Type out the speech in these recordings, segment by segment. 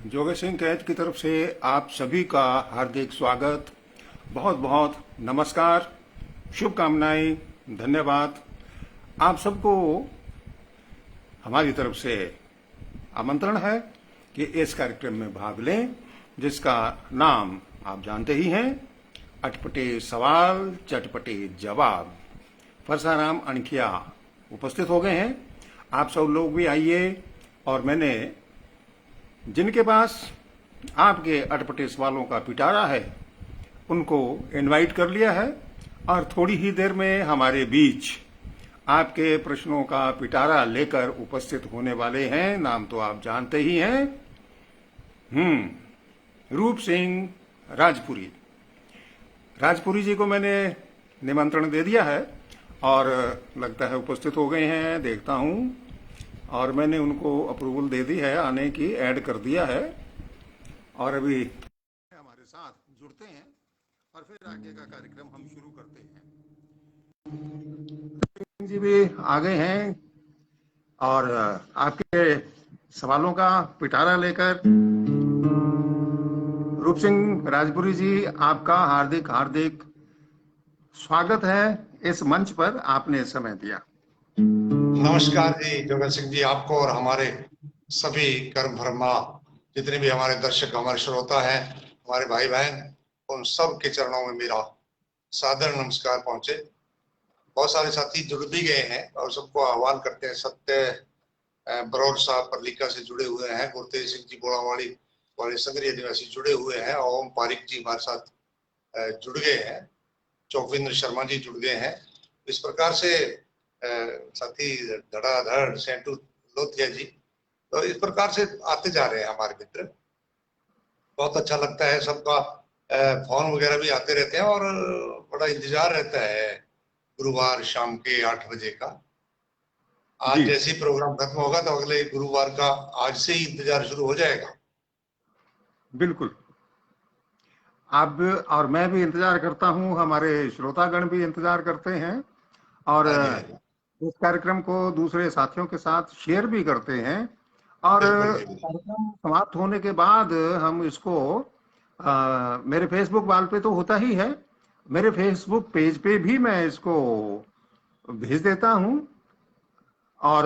जोगेश सिंह कैद की तरफ से आप सभी का हार्दिक स्वागत, बहुत बहुत नमस्कार, शुभकामनाएं, धन्यवाद। आप सबको हमारी तरफ से आमंत्रण है कि इस कार्यक्रम में भाग लें, जिसका नाम आप जानते ही हैं, अटपटे सवाल चटपटे जवाब। परसाराम अणखिया उपस्थित हो गए हैं। आप सब लोग भी आइए और मैंने जिनके पास आपके अटपटे सवालों का पिटारा है उनको इनवाइट कर लिया है और थोड़ी ही देर में हमारे बीच आपके प्रश्नों का पिटारा लेकर उपस्थित होने वाले हैं। नाम तो आप जानते ही हैं, रूप सिंह राजपुरी। राजपुरी जी को मैंने निमंत्रण दे दिया है और लगता है उपस्थित हो गए हैं, देखता हूं। और मैंने उनको अप्रूवल दे दी है, आने की ऐड कर दिया है और अभी हमारे साथ जुड़ते हैं और फिर आगे का कार्यक्रम हम शुरू करते हैं। जी भी आ गए हैं और आपके सवालों का पिटारा लेकर। रूप सिंह राजपुरी जी, आपका हार्दिक हार्दिक स्वागत है इस मंच पर, आपने समय दिया। नमस्कार जी जोगेश सिंह जी, आपको और हमारे सभी कर्म भरमा जितने भी हमारे दर्शक, हमारे श्रोता हैं, हमारे भाई बहन, उन सब के चरणों में मेरा सादर नमस्कार पहुंचे। बहुत सारे साथी जुड़ भी गए हैं और सबको आह्वान करते हैं। सत्य बरौर साहब परलिका से जुड़े हुए हैं, गुरतेज सिंह जी बोड़ावाड़ी वाले संग्रिय निवासी जुड़े हुए हैं, और ओम पारिक जी हमारे साथ जुड़ गए हैं, चौकविंद्र शर्मा जी जुड़ गए हैं। इस प्रकार से साथी धड़ाधड़ सेंटू लोथिया जी, तो इस प्रकार से आते जा रहे हैं हमारे मित्र। बहुत अच्छा लगता है, सबका फोन वगैरह भी आते रहते हैं और बड़ा इंतजार रहता है गुरुवार शाम के 8 बजे का। आज जैसे ही प्रोग्राम खत्म होगा तो अगले गुरुवार का आज से ही इंतजार शुरू हो जाएगा। बिल्कुल, आप और मैं भी इंतजार करता हूं, हमारे श्रोतागण भी इंतजार करते हैं और इस कार्यक्रम को दूसरे साथियों के साथ शेयर भी करते हैं। और कार्यक्रम समाप्त होने के बाद हम इसको मेरे फेसबुक वाल पे तो होता ही है, मेरे फेसबुक पेज पे भी मैं इसको भेज देता हूं और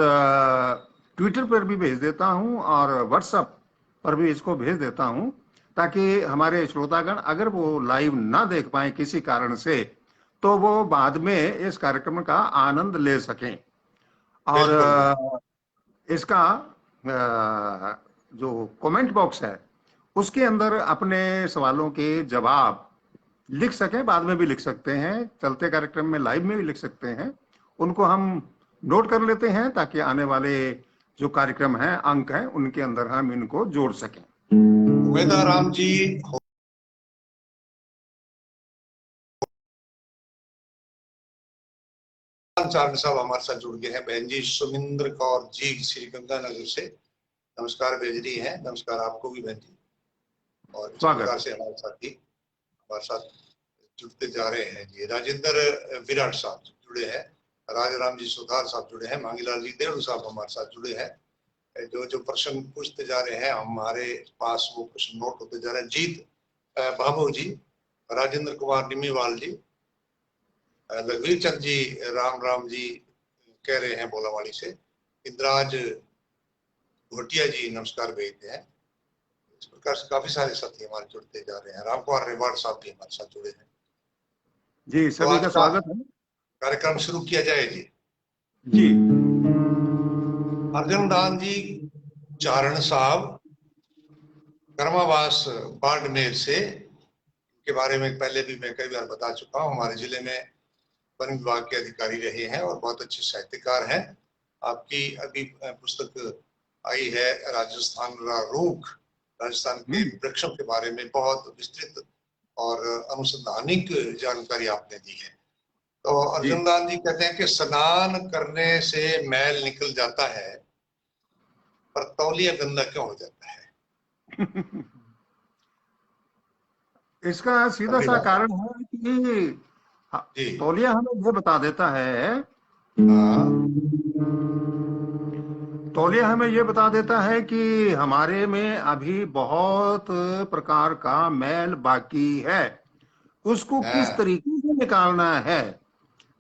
ट्विटर पर भी भेज देता हूं और व्हाट्सएप पर भी इसको भेज देता हूं, ताकि हमारे श्रोतागण अगर वो लाइव ना देख पाए किसी कारण से, तो वो बाद में इस कार्यक्रम का आनंद ले सकें। और इसका जो कमेंट बॉक्स है उसके अंदर अपने सवालों के जवाब लिख सकें, बाद में भी लिख सकते हैं, चलते कार्यक्रम में लाइव में भी लिख सकते हैं। उनको हम नोट कर लेते हैं ताकि आने वाले जो कार्यक्रम हैं, अंक हैं, उनके अंदर हम इनको जोड़ सकें। वेदाराम जी चारण साहब हमारे साथ जुड़ गए हैं। बहन जी सुमिंद्र कौर जी श्री गंगानगर से नमस्कार भेज रही है। नमस्कार आपको भी बहन जी। और इस प्रकार से हमारे साथी हमारे साथ जुड़ते जा रहे हैं जी। राजेंद्र विराट साहब जुड़े हैं, राजाराम जी सुधार साहब जुड़े हैं, मांगीलाल जी देवड़ू साहब हमारे साथ जुड़े हैं। जो जो प्रश्न पूछते जा रहे हैं हमारे पास, वो प्रश्न नोट होते जा रहे हैं। जीत बाबू जी, राजेंद्र कुमार निमीवाल जी, लघुवीर चंद जी, राम राम जी कह रहे हैं बोलावाड़ी से। इंद्राज घोटिया जी नमस्कार भेजते हैं। इस प्रकार से काफी सारे साथी हमारे जुड़ते जा रहे हैं। राम कुमार रेवाड़ साहब भी हमारे साथ जुड़े हैं जी। सभी का स्वागत है। कार्यक्रम शुरू किया जाए जी। जी। अर्जुन दान जी चारण साहब कर्मावास बाड़मेर से, के बारे में पहले भी मैं कई बार बता चुका हूँ। हमारे जिले में वन विभाग के अधिकारी रहे हैं और बहुत अच्छे साहित्यकार हैं। आपकी अभी पुस्तक आई है राजस्थान रूख, राजस्थान के वृक्षों के बारे में बहुत विस्तृत और अनुसंधानिक जानकारी आपने दी है। तो अर्जुन दान जी कहते हैं कि स्नान करने से मैल निकल जाता है, पर तौलिया गंदा क्यों हो जाता है? इसका सीधा सा कारण है कि तौलिया हमें ये बता देता है तौलिया हमें ये बता देता है कि हमारे में अभी बहुत प्रकार का मैल बाकी है, उसको किस हाँ तरीके से निकालना है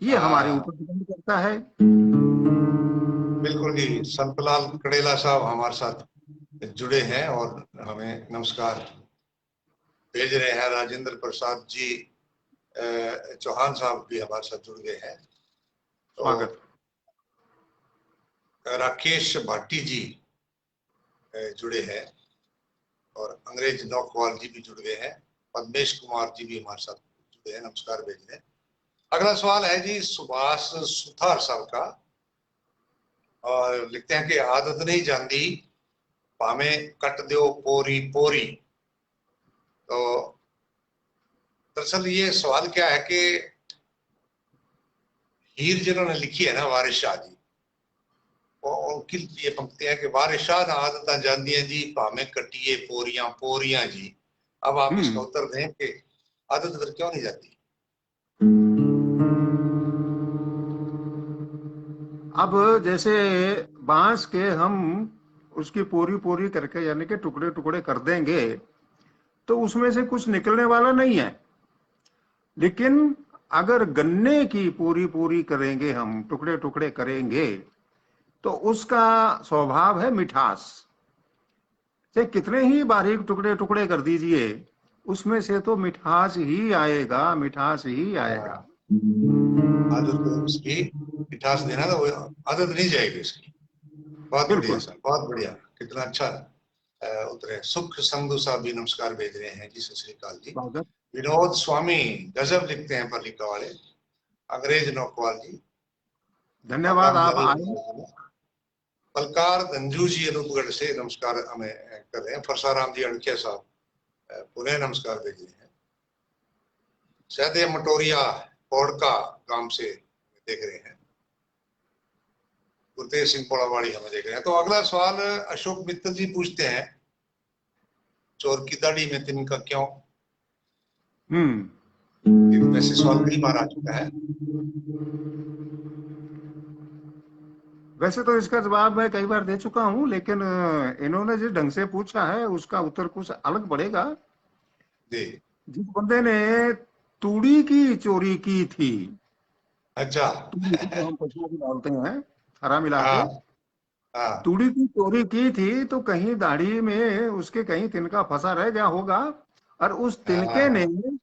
ये हमारे हाँ, ऊपर डिपेंड करता है। बिल्कुल जी। संतलाल कड़ेला साहब हमारे साथ जुड़े हैं और हमें नमस्कार भेज रहे हैं। राजेंद्र प्रसाद जी चौहान साहब भी हमारे साथ जुड़ गए हैं। तो स्वागत। राकेश भाटी जी जुड़े हैं और अंग्रेज नौकवाल जी भी जुड़ गए हैं। पद्मेश कुमार जी भी हमारे साथ जुड़े हैं, नमस्कार भेज रहे हैं। अगला सवाल है जी सुभाष सुथार साहब का, और लिखते हैं कि आदत नहीं जानती भावे कट दो पोरी पोरी। तो दरअसल ये सवाल क्या है कि हीर जिन्होंने लिखी है ना, वारिस शाह जी, वो उनकी ये पंक्तियां कि वारिस शाह ने आदत जानदियां जी भावे कटिए पोरियां पोरियां जी। अब आप इसका हम्म। उत्तर दें कि आदत फिर क्यों नहीं जाती। अब जैसे बांस के हम उसकी पोरी पोरी करके यानी कि टुकड़े टुकड़े कर देंगे तो उसमें से कुछ निकलने वाला नहीं है। लेकिन अगर गन्ने की पूरी पूरी करेंगे, हम टुकड़े टुकड़े करेंगे, तो उसका स्वभाव है मिठास। चाहे कितने ही बारीक टुकड़े टुकड़े कर दीजिए, उसमें से तो मिठास ही आएगा, मिठास ही आएगा। हाँ, आदत उसकी मिठास देना, तो वो आदत नहीं जाएगी उसकी। बहुत बढ़िया बिल्कुल। सर, बहुत बढ़िया। कितना अच्छा उतरे। सुख संधु साहब भी नमस्कार भेज रहे हैं जी, सत श्री अकाल जी। स्वागत। विनोद स्वामी गजब लिखते हैं पत्रिका वाले, अंग्रेज नौकवाल जी, राम धन्यवाद, राम आप जरूर। आए। पलकार धंजू जी अनूपगढ़ से नमस्कार हमें कर रहे हैं। फरसाराम जी अड़किया साहब पुनः नमस्कार भेज रहे हैं। सैदे मटोरिया कोड़का गांव से देख रहे हैं। गुरतेज सिंह पोड़ावाड़ी हमें देख रहे हैं। तो अगला सवाल अशोक मित्तल जी पूछते हैं, चोर की दाढ़ी में तिनका क्यों। हम्म। ये वैसे सवाल कई बार आ चुका है। वैसे तो इसका जवाब मैं कई बार दे चुका हूं, लेकिन इन्होंने जिस ढंग से पूछा है उसका उत्तर कुछ अलग पड़ेगा। जी। जिस बंदे ने तूड़ी की चोरी की थी, अच्छा। तूड़ी की जो हम फसलों की डालते हैं, हरा मिला के, हाँ हाँ तूड़ी की चोरी की थी, तो कहीं दाढ़ी में उसके कहीं तिनका फंसा रह गया होगा, और उस तिनके ने हाँ,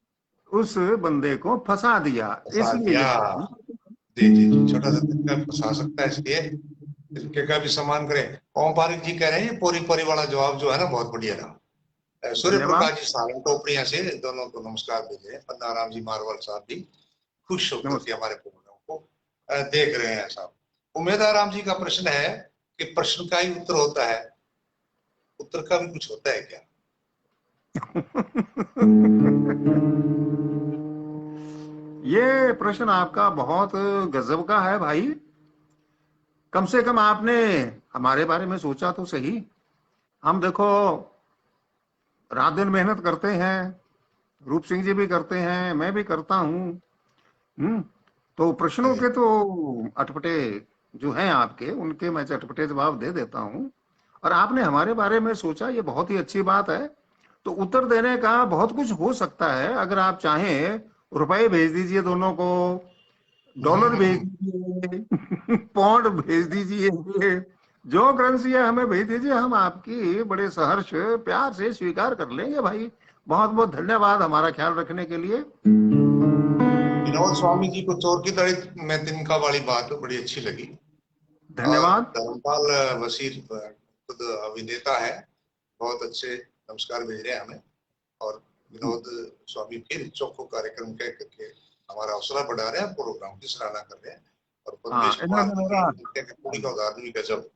उस बंदे को फंसा दिया, फंसा इसलिए दिया। ये। जी जी जी, छोटा सा तिनका फंसा सकता है, इसलिए तिनके का भी सम्मान करें। ओम पारिक जी कह रहे हैं ये पोरी पोरी वाला जवाब जो है ना, बहुत बढ़िया रहा। सूर्य धन्यवाद। प्रकाश जी सारण टोपड़िया से दोनों को नमस्कार भेजे। पन्नाराम जी मारवाल साहब भी खुश होकर के नमस्कार। हमारे प्रोग्राम को देख रहे हैं साहब। उमेदाराम जी का प्रश्न है कि प्रश्न का ही उत्तर होता है, उत्तर का भी कुछ होता है क्या। ये प्रश्न आपका बहुत गजब का है भाई। कम से कम आपने हमारे बारे में सोचा तो सही। हम देखो रात दिन मेहनत करते हैं, रूप सिंह जी भी करते हैं, मैं भी करता हूँ। हम्म। तो प्रश्नों के तो अटपटे जो हैं आपके, उनके मैं चटपटे जवाब दे देता हूँ। और आपने हमारे बारे में सोचा, ये बहुत ही अच्छी बात है। तो उत्तर देने का बहुत कुछ हो सकता है। अगर आप चाहें, रुपए भेज दीजिए दोनों को, डॉलर भेज दीजिए, पौंड भेज दीजिए, जो करेंसी है हमें भेज दीजिए, हम आपकी बड़े सहर्ष प्यार से स्वीकार कर लेंगे भाई। बहुत बहुत धन्यवाद हमारा ख्याल रखने के लिए। विनोद स्वामी जी को चोर की दाढ़ी में तिनका वाली बात बड़ी अच्छी लगी। और धन्यवाद। धर्मपाल वसीर खुद अभिनेता है, बहुत अच्छे नमस्कार भेज रहे हैं हमें। और विनोद स्वामी फिर चौखो कार्यक्रम कह करके हमारा हौसला बढ़ा रहे हैं, प्रोग्राम की सराहना कर रहे हैं। और हाँ, पद्मेश कुमार इन्होंने जी मेरा। भी पूरी का उदाहरण भी गजब।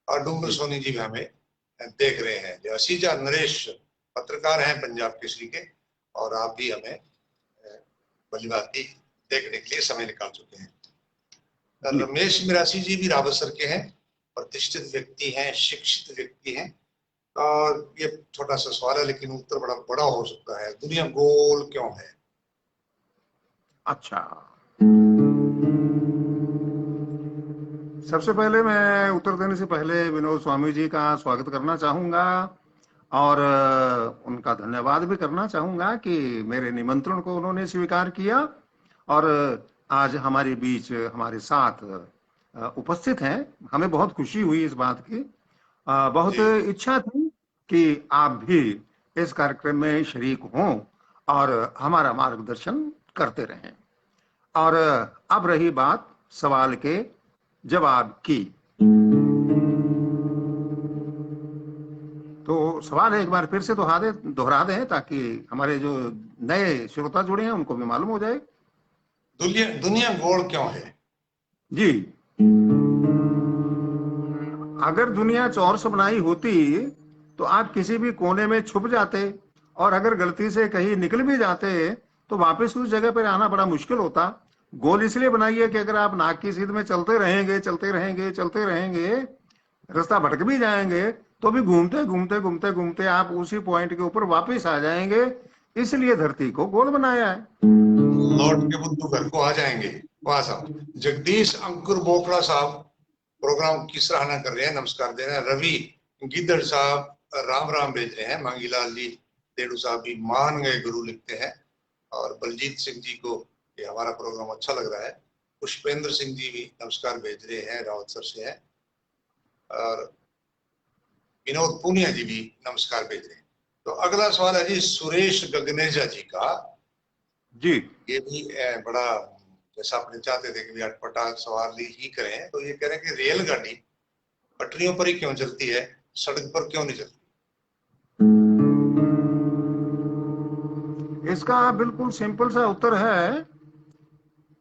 और डूंगर जी। सोनी जी भी हमें देख रहे हैं। जो असीजा नरेश पत्रकार हैं पंजाब केसरी के, और आप भी हमें भली भांति देखने के लिए समय निकाल चुके हैं। जी। रमेश मिरासी जी भी रावतसर के हैं, प्रतिष्ठित व्यक्ति हैं, शिक्षित व्यक्ति हैं। और ये छोटा सा सवाल है लेकिन उत्तर बड़ा बड़ा हो सकता है। दुनिया गोल क्यों है। अच्छा। सबसे पहले मैं उत्तर देने से पहले विनोद स्वामी जी का स्वागत करना चाहूंगा और उनका धन्यवाद भी करना चाहूंगा कि मेरे निमंत्रण को उन्होंने स्वीकार किया और आज हमारे बीच हमारे साथ उपस्थित हैं। हमें बहुत खुशी हुई इस बात की। बहुत जी इच्छा थी कि आप भी इस कार्यक्रम में शरीक हों और हमारा मार्गदर्शन करते रहें। और अब रही बात सवाल के जवाब की, तो सवाल एक बार फिर से दोहरा दें ताकि हमारे जो नए श्रोता जुड़े हैं उनको भी मालूम हो जाए। दुनिया दुनिया गोल क्यों है? जी, अगर दुनिया चौर से बनाई होती तो आप किसी भी कोने में छुप जाते और अगर गलती से कहीं निकल भी जाते तो वापस उस जगह पर आना बड़ा मुश्किल होता। गोल इसलिए बनाई है कि अगर आप नाक की सीध में चलते रहेंगे, रास्ता भटक भी जाएंगे तो भी घूमते आप उसी पॉइंट के ऊपर वापस आ जाएंगे। इसलिए धरती को गोल बनाया है। लौट के बुद्धू घर को आ जाएंगे। वाह साहब। जगदीश अंकुर बोकड़ा साहब प्रोग्राम की सराहना कर रहे हैं, नमस्कार दे रहे हैं। रवि गिद्दड़ साहब राम राम भेज रहे हैं। मांगीलाल जी देड़ू साहब भी मान गए गुरु लिखते हैं। और बलजीत सिंह जी को ये हमारा प्रोग्राम अच्छा लग रहा है। पुष्पेंद्र सिंह जी भी नमस्कार भेज रहे हैं, रावतसर से है। और विनोद पूनिया जी भी नमस्कार भेज रहे हैं। तो अगला सवाल है जी सुरेश गगनेजा जी का। जी, ये भी बड़ा, जैसा आपने चाहते थे कि भी अटपटा सवाल ही करें, तो ये कह रहे हैं कि रेलगाड़ी पटरियों पर ही क्यों चलती है, सड़क पर क्यों नहीं चलती? इसका बिल्कुल सिंपल सा उत्तर है,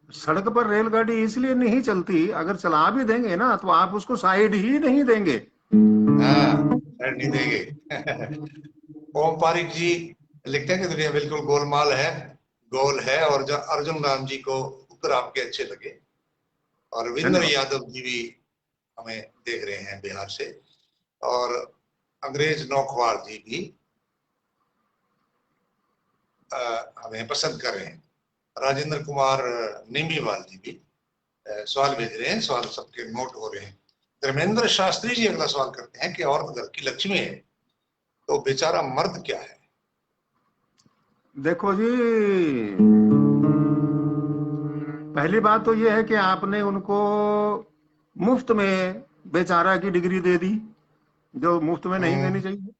सड़क पर रेलगाड़ी इसलिए नहीं चलती, अगर चला भी देंगे ना तो आप उसको साइड ही नहीं देंगे। हाँ, नहीं देंगे। ओम पारिक जी लिखते हैं कि दुनिया बिल्कुल गोलमाल है, गोल है। और जो अर्जुन राम जी को उत्तर आपके अच्छे लगे। और विंद्र धन्यवाद। यादव जी भी हमें देख रहे हैं बिहार से। और अंग्रेज नौखवार जी भी हमें पसंद कर रहे हैं। राजेंद्र कुमार निमीवाल जी भी सवाल भेज रहे हैं। सवाल सबके नोट हो रहे हैं। धर्मेंद्र शास्त्री जी अगला सवाल करते हैं कि औरत घर की लक्ष्मी है तो बेचारा मर्द क्या है? देखो जी, पहली बात तो यह है कि आपने उनको मुफ्त में बेचारा की डिग्री दे दी, जो मुफ्त में नहीं देनी हम्म। चाहिए।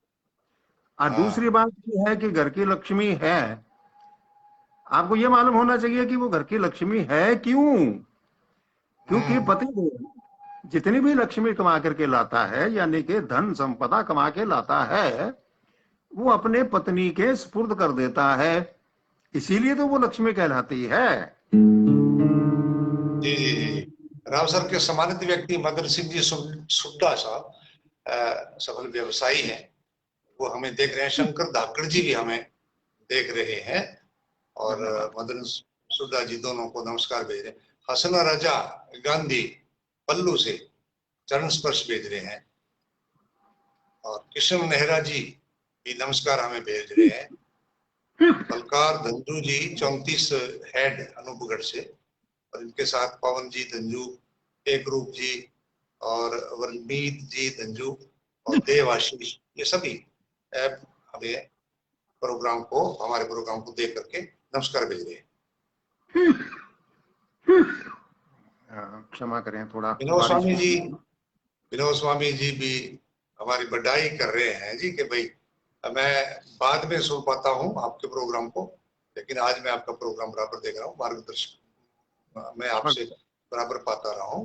और दूसरी हाँ। बात यह है कि घर की लक्ष्मी है, आपको यह मालूम होना चाहिए कि वो घर की लक्ष्मी है क्यों। क्योंकि हम्म। पति जितनी भी लक्ष्मी कमा करके लाता है, यानी कि धन संपदा कमा के लाता है, वो अपने पत्नी के सुपुर्द कर देता है। इसीलिए तो वो लक्ष्मी कहलाती है। जी जी जी जी। रावसर के सम्मानित व्यक्ति मदन सिंह जी सुड्डा साहब सफल व्यवसायी हैं, वो हमें देख रहे हैं। शंकर धाकड़ जी भी हमें देख रहे हैं। और धन्यवाद। मदन सुड्डा जी दोनों को नमस्कार भेज रहे हैं। हसना रजा गांधी पल्लू से चरण स्पर्श भेज रहे हैं। और कृष्ण नेहरा जी भी नमस्कार हमें भेज रहे हैं। बलकार धंजू जी 34 हेड अनूपगढ़ से, और इनके साथ पवन जी धंजू, एक रूप जी और वरमीत जी धंजू और देव आशीष, ये सभी हमें हमारे प्रोग्राम को देख करके नमस्कार भेज रहे हैं। क्षमा करें, थोड़ा विनोद बारिश स्वामी की। जी विनोद स्वामी जी भी हमारी बधाई कर रहे हैं जी कि भाई मैं बाद में सुन पाता हूँ आपके प्रोग्राम को, लेकिन आज मैं आपका प्रोग्राम बराबर देख रहा हूँ। मार्गदर्शन मैं आपसे बराबर पाता रहा हूँ।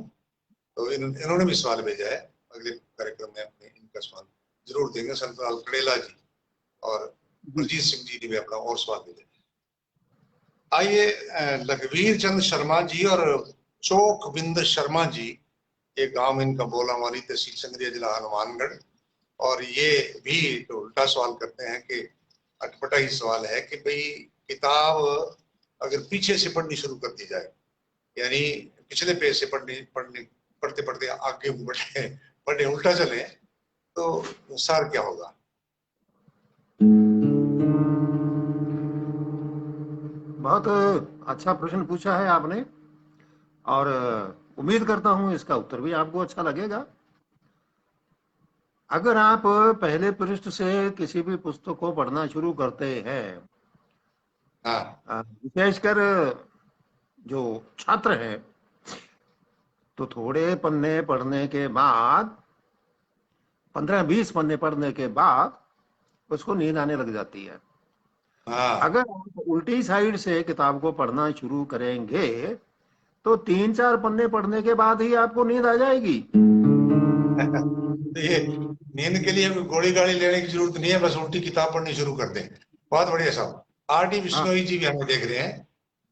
तो इन्होंने भी सवाल भेजा है। अगले कार्यक्रम में अपने इनका सवाल जरूर देंगे। संतलाल कड़ेला जी और बलजीत सिंह जी ने भी अपना और सवाल भेजा। आइए लखवीर चंद शर्मा जी और चोकबिंद शर्मा जी, ये गांव इनका बोलावाली, तहसील संगरिया, जिला हनुमानगढ़। और ये भी तो उल्टा सवाल करते हैं कि अटपटा ही सवाल है कि भाई किताब अगर पीछे से पढ़नी शुरू कर दी जाए, यानी पिछले पेज से पढ़ते पढ़ते आगे बढ़े पढ़े उल्टा चले, तो सार क्या होगा? बहुत अच्छा प्रश्न पूछा है आपने। और उम्मीद करता हूं इसका उत्तर भी आपको अच्छा लगेगा। अगर आप पहले पृष्ठ से किसी भी पुस्तक को पढ़ना शुरू करते हैं, हाँ विशेषकर जो छात्र हैं, तो थोड़े पन्ने पढ़ने के बाद, 15-20 पन्ने पढ़ने के बाद उसको नींद आने लग जाती है। हाँ। अगर आप उल्टी साइड से किताब को पढ़ना शुरू करेंगे तो 3-4 पन्ने पढ़ने के बाद ही आपको नींद आ जाएगी। तो ये नींद के लिए गोली गाड़ी लेने की जरूरत नहीं है, बस उल्टी किताब पढ़नी शुरू कर दें। बहुत बढ़िया साहब। आर डी हाँ, बिश्नोई जी भी हमें देख रहे हैं,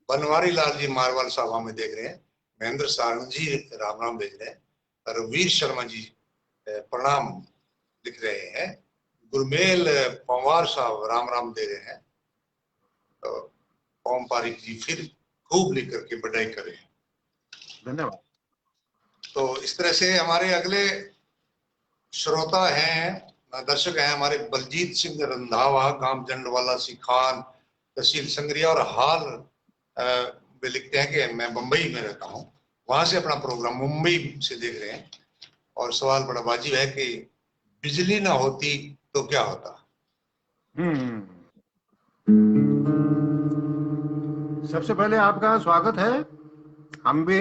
बनवारी लाल जी मारवाल साहब हमें देख रहे हैं, महेंद्र सारंग जी राम राम भेज रहे हैं, रघुवीर शर्मा जी प्रणाम लिख रहे हैं, गुरमेल पंवार साहब राम राम दे रहे हैं, तो ओम पारिक जी फिर खूब लिख करके बधाई कर रहे हैं। धन्यवाद। तो इस तरह से हमारे अगले श्रोता हैं, दर्शक हैं हमारे बलजीत सिंह रंधावा, गांव जंडवाला सिखान, तहसील संगरिया, और हाल वे लिखते हैं कि मैं बंबई में रहता हूँ, वहां से अपना प्रोग्राम मुंबई से देख रहे हैं। और सवाल बड़ा वाजिब है कि बिजली ना होती तो क्या होता। हम्म। सबसे पहले आपका स्वागत है। हम भी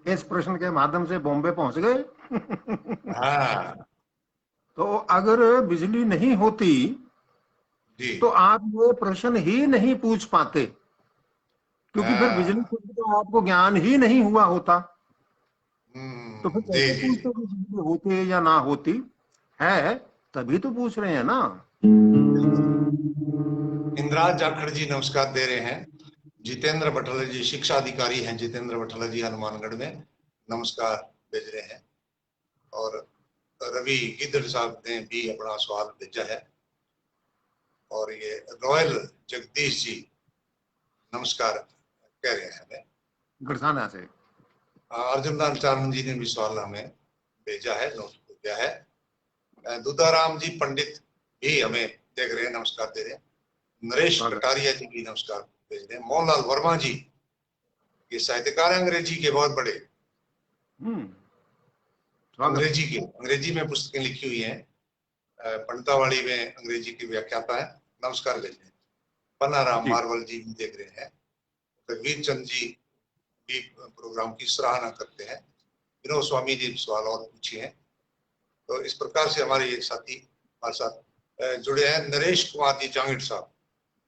इस प्रश्न के माध्यम से बॉम्बे पहुंच गए। हाँ तो अगर बिजली नहीं होती जी। तो आप वो प्रश्न ही नहीं पूछ पाते, क्योंकि फिर बिजली हाँ। से तो आपको ज्ञान ही नहीं हुआ होता। तो फिर जी कैसे जी जी। पूछते कि बिजली होती या ना होती है? तभी तो पूछ रहे हैं ना। बिल्कुल। इंद्राज जाखड़ जी नमस्कार दे रहे हैं, जितेंद्र बटला जी शिक्षा अधिकारी हैं, जितेंद्र बटला जी हनुमानगढ़ में नमस्कार भेज रहे हैं, और रवि गिदड़ साहब ने भी अपना सवाल भेजा है, और ये रॉयल जगदीश जी नमस्कार कह रहे हैं हमें। गरसाना से। अर्जुन राम चारण जी ने भी सवाल हमें भेजा है, नोट किया है। दुदाराम जी पंडित भी हमें देख रहे हैं, नमस्कार दे रहे हैं। नरेश स्वागत। कटारिया जी भी नमस्कार भेज रहे हैं। मोहनलाल वर्मा जी, ये साहित्यकार हैं अंग्रेजी के बहुत बड़े, हम्म। स्वागत। अंग्रेजी में पुस्तकें लिखी हुई हैं, पंडितावाड़ी में अंग्रेजी की व्याख्याता है, नमस्कार भेज रहे हैं। पन्नाराम जी। मारवल जी भी देख रहे हैं। वीर चंद जी भी प्रोग्राम की सराहना करते हैं। विनोद स्वामी जी सवाल और पूछे हैं। तो इस प्रकार से हमारे ये साथी हमारे साथ जुड़े हैं। नरेश कुमार जी जांगिड़ साहब,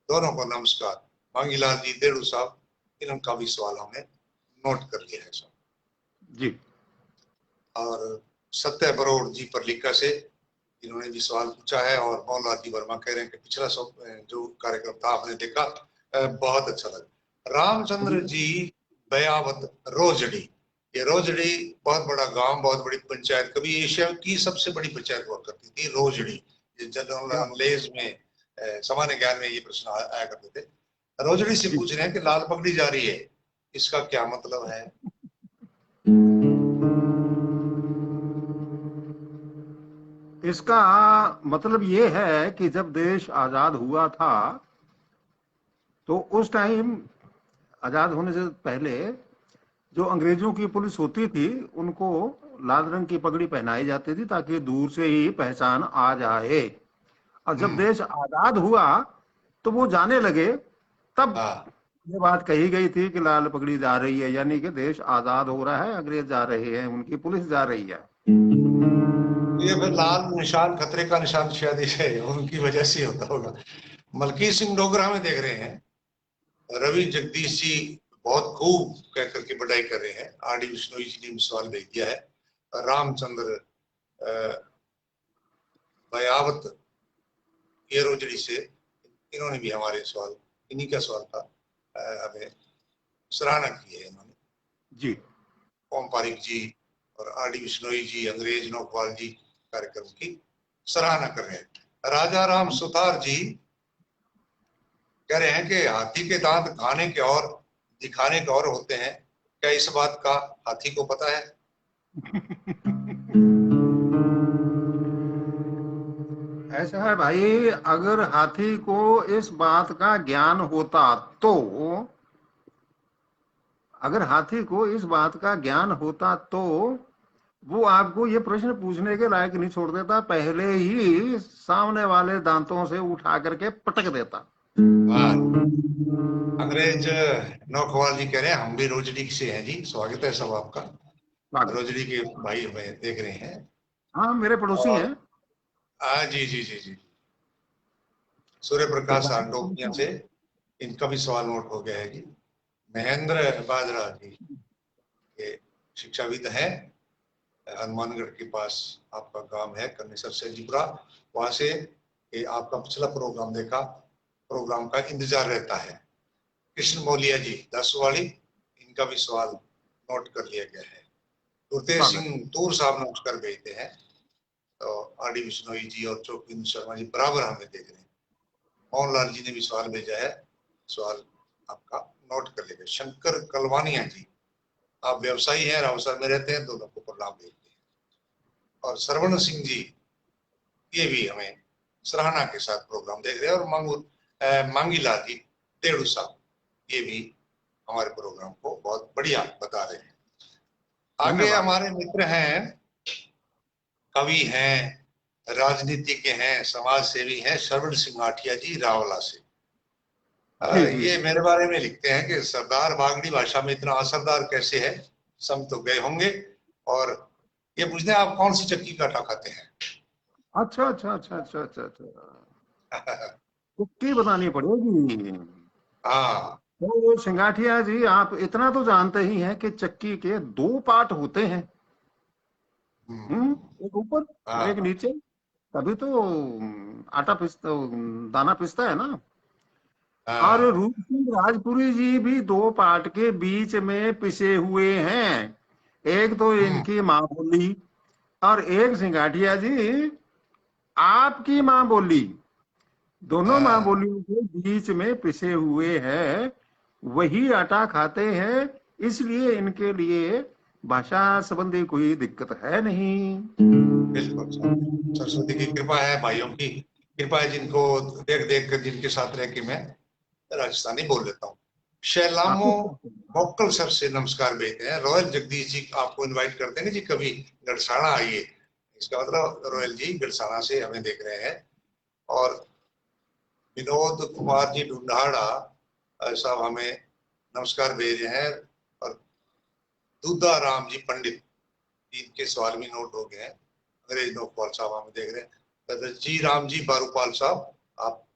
दोनों को नमस्कार। मांगीलाल जी देड़ू साहब, इनका भी सवाल हमने नोट कर लिया है साहब। जी। और सत्य बरोड़ जी परलिका से, इन्होंने भी सवाल पूछा है। और मोहनलाल जी वर्मा कह रहे हैं कि पिछला जो कार्यक्रम था आपने देखा, बहुत अच्छा लगा। रामचंद्र जी बयावत रोजड़ी, ये रोजड़ी बहुत बड़ा गांव, बहुत बड़ी पंचायत, कभी एशिया की सबसे बड़ी पंचायत हुआ करती थी रोजड़ी। ये जनरल क्या? नॉलेज में, सामान्य ज्ञान में ये प्रश्न आया करते थे। रोजड़ी से जी। पूछ रहे हैं कि लाल पगड़ी जा रही है, इसका क्या मतलब है। इसका मतलब ये है कि जब देश आजाद हुआ था, तो उस टाइम, आजाद होने से पहले, जो अंग्रेजों की पुलिस होती थी उनको लाल रंग की पगड़ी पहनाई जाती थी ताकि दूर से ही पहचान आ जाए। और जब हम्म। देश आजाद हुआ तो वो जाने लगे, तब हाँ, ये बात कही गई थी कि लाल पगड़ी जा रही है, यानी कि देश आजाद हो रहा है, अंग्रेज जा रहे हैं, उनकी पुलिस जा रही है। ये फिर लाल निशान खतरे का निशान शायद ये उनकी वजह से होता होगा। मलकीत सिंह डोगरा में देख रहे हैं, रवि जगदीश जी बहुत खूब कह करके बधाई कर रहे हैं। आर डी बिश्नोई जी ने भी सवाल भेज दिया है। रामचंद्र बयावत ये रोजड़ी से, इन्होंने भी हमारे सवाल, इन्हीं का सवाल था, हमें सराहना की है इन्होंने। जी। ओम पारिक जी और आर डी बिश्नोई जी, अंग्रेज नौकवाल जी कार्यक्रम की सराहना कर रहे हैं। राजा राम सुतार जी कह रहे हैं कि हाथी के दांत खाने के और दिखाने के और होते हैं, क्या इस बात का हाथी को पता है। ऐसा है भाई, अगर हाथी को इस बात का ज्ञान होता तो अगर हाथी को इस बात का ज्ञान होता तो वो आपको ये प्रश्न पूछने के लायक नहीं छोड़ देता, पहले ही सामने वाले दांतों से उठा करके पटक देता। वाह। अंग्रेज नौखवाल जी कह रहे हैं हम भी रोजड़ी से हैं जी। स्वागत है सब आपका। स्वागत। रोजड़ी के भाई हमें देख रहे हैं। हाँ, मेरे पड़ोसी और हैं। जी जी जी जी। सूर्य तो प्रकाश आंडोकिया से इनका भी सवाल नोट हो गया है जी। महेंद्र बाजरा जी ये शिक्षाविद हैं, हनुमानगढ़ के पास आपका गांव है कनेसर सेजीपुरा। वहां से ये आपका पिछला प्रोग्राम देखा, प्रोग्राम का इंतजार रहता है। कृष्ण मौलिया जी दसवाड़ी, इनका भी सवाल नोट कर लिया गया है। गुरतेज स्वागत। सिंह तूर साहब नमस्कार भेजते हैं। तो आर डी बिश्नोई जी और चौकिन शर्मा जी बराबर हमें देख रहे हैं। मोहनलाल जी ने भी सवाल भेजा है, सवाल आपका नोट कर लेंगे। शंकर कलवानिया जी, आप व्यवसायी हैं, रावसार में रहते हैं, दोनों को प्रणाम भेजते हैं। और सरवण सिंह जी ये भी हमें सराहना के साथ प्रोग्राम देख रहे हैं। और मांगीलाल जी तेड़ू साहब ये भी हमारे प्रोग्राम को बहुत बढ़िया बता रहे हैं। आगे धन्यवाद। हमारे मित्र हैं, कवि हैं, राजनीतिज्ञ हैं, समाज सेवी हैं, श्रवण सिंह आठिया जी रावला से। जी जी ये जी। मेरे बारे में लिखते हैं कि सरदार बागड़ी भाषा में इतना असरदार कैसे है, सम तो गए होंगे। और ये पूछते हैं आप कौन सी चक्की का आटा खाते हैं। अच्छा अच्छा अच्छा अच्छा अच्छा अच्छा। कुट्टी बतानी पड़ेगी। हाँ। तो सिंगाठिया जी, आप इतना तो जानते ही हैं कि चक्की के दो पार्ट होते हैं। एक ऊपर एक हाँ नीचे। तभी तो आटा पिसता, दाना पिसता है ना। और हाँ रूप सिंह राजपुरी जी भी दो पार्ट के बीच में पिसे हुए हैं। एक तो हम्म इनकी माँ बोली, और एक सिंगाठिया जी आपकी माँ बोली। दोनों माँ हाँ, बोलियों के बीच में पिसे हुए हैं, वही आटा खाते हैं। इसलिए इनके लिए भाषा संबंधी कोई दिक्कत है नहीं। बिल्कुल सर। सरस्वती की कृपा है, भाइयों की कृपा है, जिनको देख देख कर जिनके साथ रह के मैं राजस्थानी बोल लेता हूँ। शैलामो आपको मोक्कल सर से नमस्कार भेजते हैं। रॉयल जगदीश जी आपको इनवाइट करते हैं जी, कभी गढ़साना आइए। इसका मतलब रॉयल जी गढ़साना से हमें देख रहे हैं। और विनोद कुमार जी ढूंढाड़ा साहब हमें नमस्कार भेज रहे हैं। और दूधा राम जी पंडित, इनके सवाल भी नोट हो गए हैं। अंग्रेज नोकपाल साहब हमें देख रहे हैं। जी राम जी बारूपाल साहब, आप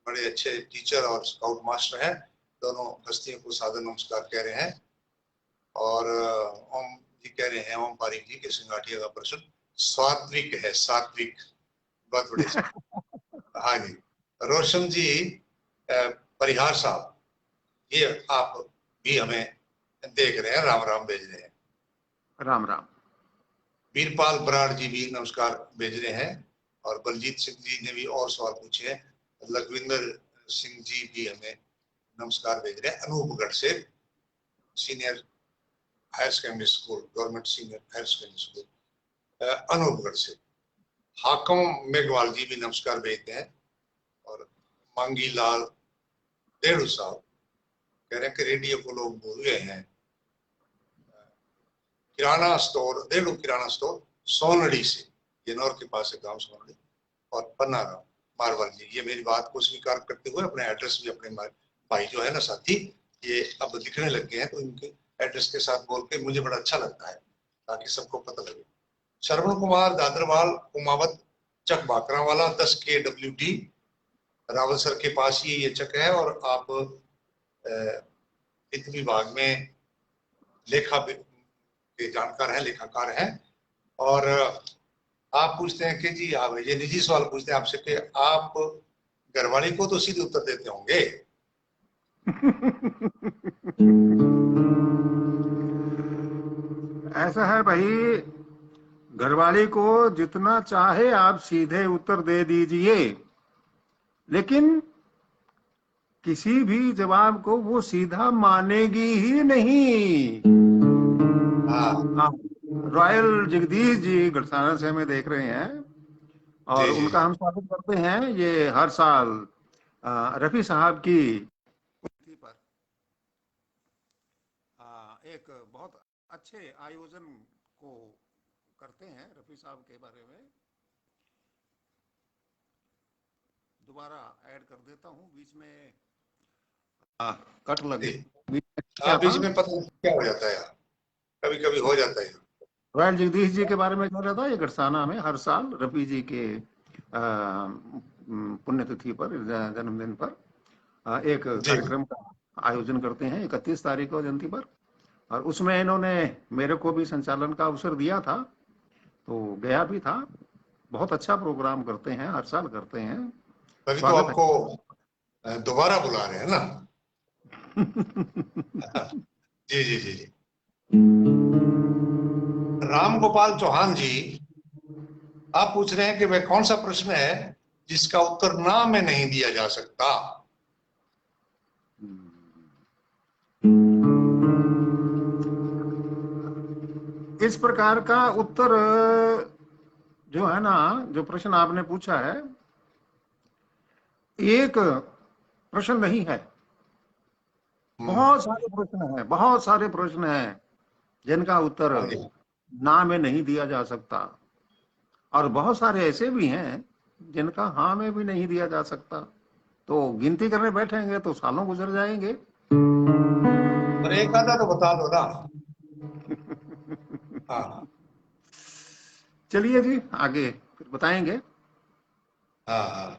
बड़े अच्छे टीचर और स्काउट मास्टर हैं। दोनों हस्तियों को सादर नमस्कार कह रहे हैं। और ओम जी कह रहे हैं, ओम पारिक जी के सिंगाठिया का प्रश्न सात्विक है, सात्विक। बहुत बढ़िया। हाँ जी। रोशन जी परिहार साहब, ये आप भी हमें देख रहे हैं, राम राम भेज रहे हैं। राम राम। वीरपाल बराड़ जी भी नमस्कार भेज रहे हैं। और बलजीत सिंह जी ने भी और सवाल पूछे हैं। लखविंदर सिंह जी भी हमें नमस्कार भेज रहे हैं अनूपगढ़ से, senior higher secondary school, government senior higher secondary school Anupgarh से। हाकम मेघवाल जी भी नमस्कार भेजते हैं। और मांगी लाल देड़ू साहब कह रहे हैं कि रेडियो को लोग भूल गए हैं। किराना स्टोर देड़ू किराना स्टोर सोनड़ी से, जेनौर के पास है गांव सोनड़ी। और पन्ना राम मारवाल जी ये मेरी बात को स्वीकार करते हुए अपने एड्रेस भी अपने भाई जो है ना साथी, ये अब लिखने लग गए हैं, तो इनके एड्रेस के साथ बोल के मुझे बड़ा अच्छा लगता है, ताकि सबको पता लगे। श्रवण कुमार दादरवाल कुमावत चक बाकरा वाला 10 KWD रावल सर के पास ही ये चक है। और आप वित्त विभाग में लेखा के जानकार हैं, लेखाकार हैं। और आप पूछते हैं कि जी आप ये निजी सवाल पूछते हैं आपसे कि आप घरवाली को तो सीधे उत्तर देते होंगे। ऐसा है भाई, घरवाली को जितना चाहे आप सीधे उत्तर दे दीजिए, लेकिन किसी भी जवाब को वो सीधा मानेगी ही नहीं। हाँ हाँ, रॉयल जगदीश जी गढ़साना से हमें देख रहे हैं, और जी जी उनका जी। हम स्वागत करते हैं। ये हर साल रफी साहब की पुण्यतिथि पर एक बहुत अच्छे आयोजन को करते हैं रफी साहब के बारे में दोबारा ऐड कर देता हूँ बीच में कट लगे। जी। बीच में क्या बीच था? में पता नहीं क्या हो जाता है यार, कभी कभी हो जाता है। रॉयल जगदीश जी के बारे में कह रहा था। ये गरसाना में हर साल रफी जी के पुण्यतिथि पर, जन्मदिन पर एक जी कार्यक्रम का आयोजन करते हैं 31 तारीख को जयंती पर। और उसमें इन्होंने मेरे को भी संचालन का अवसर दिया था, तो गया भी था। बहुत अच्छा प्रोग्राम करते हैं, हर साल करते हैं। तभी तो स्वागत आपको दोबारा बुला रहे हैं ना। है। जी जी जी जी। राम गोपाल चौहान जी, आप पूछ रहे हैं कि वह कौन सा प्रश्न है जिसका उत्तर ना में नहीं दिया जा सकता। इस प्रकार का उत्तर जो है ना, जो प्रश्न आपने पूछा है, एक प्रश्न नहीं है, बहुत सारे प्रश्न हैं, बहुत सारे प्रश्न हैं जिनका उत्तर हाँ जी। ना में नहीं दिया जा सकता। और बहुत सारे ऐसे भी हैं जिनका हाँ में भी नहीं दिया जा सकता। तो गिनती करने बैठेंगे तो सालों गुजर जाएंगे। पर एक आधा तो बता दो ना। हाँ चलिए जी, आगे फिर बताएंगे। हाँ हाँ।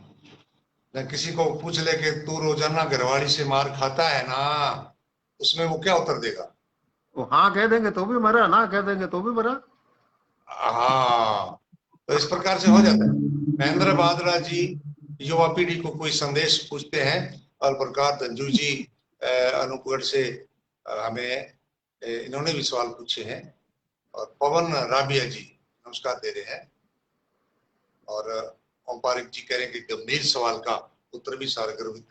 न किसी को पूछ ले कि तू रोजाना घरवाली से मार खाता है ना, उसमें वो क्या उत्तर देगा। वो हाँ कह देंगे तो भी मरा, ना कह देंगे तो भी मरा। हाँ, तो इस प्रकार से हो जाता है। महेंद्र बादरा जी युवा पीढ़ी को कोई संदेश पूछते हैं। और प्रकार धंजू जी अनूपगढ़ से हमें इन्होंने भी सवाल पूछे हैं। और पवन राबिया जी नमस्कार दे रहे हैं। और ओम पारिक जी कह रहे हैं कि गंभीर सवाल का उत्तर भी सारगर्भित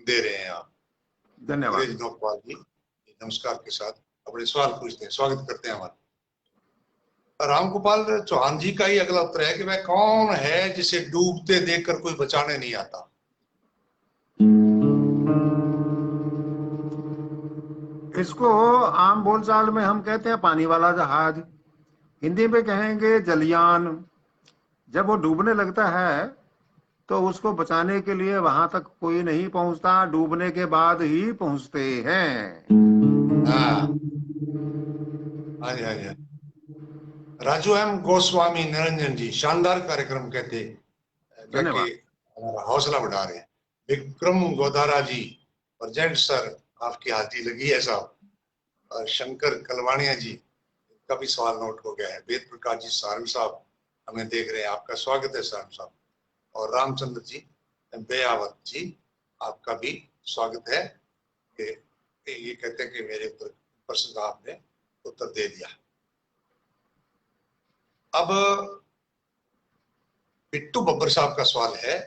दे रहे हैं आप। धन्यवाद। अंग्रेज नौकपाल जी नमस्कार के साथ अपने सवाल पूछते हैं, स्वागत करते हैं हमारा। रामगोपाल चौहान जी का ही अगला उत्तर है कि वह कौन है जिसे डूबते देखकर कोई बचाने नहीं आता। इसको आम बोलचाल में हम कहते हैं पानी वाला जहाज। हिंदी में कहेंगे जलयान। जब वो डूबने लगता है तो उसको बचाने के लिए वहां तक कोई नहीं पहुंचता, डूबने के बाद ही पहुंचते हैं। हाँ हाँ जी हाँ जी। राजू एम गोस्वामी निरंजन जी शानदार कार्यक्रम कहते कह के धन्यवाद। हमारा हौसला बढ़ा रहे हैं। विक्रम गोदारा जी प्रजेंट सर, आपकी हाथी लगी है साहब। और शंकर कलवाणिया जी का भी सवाल नोट हो गया है। वेद प्रकाश जी सारंग साहब हमें देख रहे हैं, आपका स्वागत है सारंग साहब। और रामचंद्र जी बेयावत जी आपका भी स्वागत है कि ये कहते हैं कि मेरे उत्तर प्रश्न का आपने उत्तर दे दिया। अब बिट्टू बब्बर साहब का सवाल है,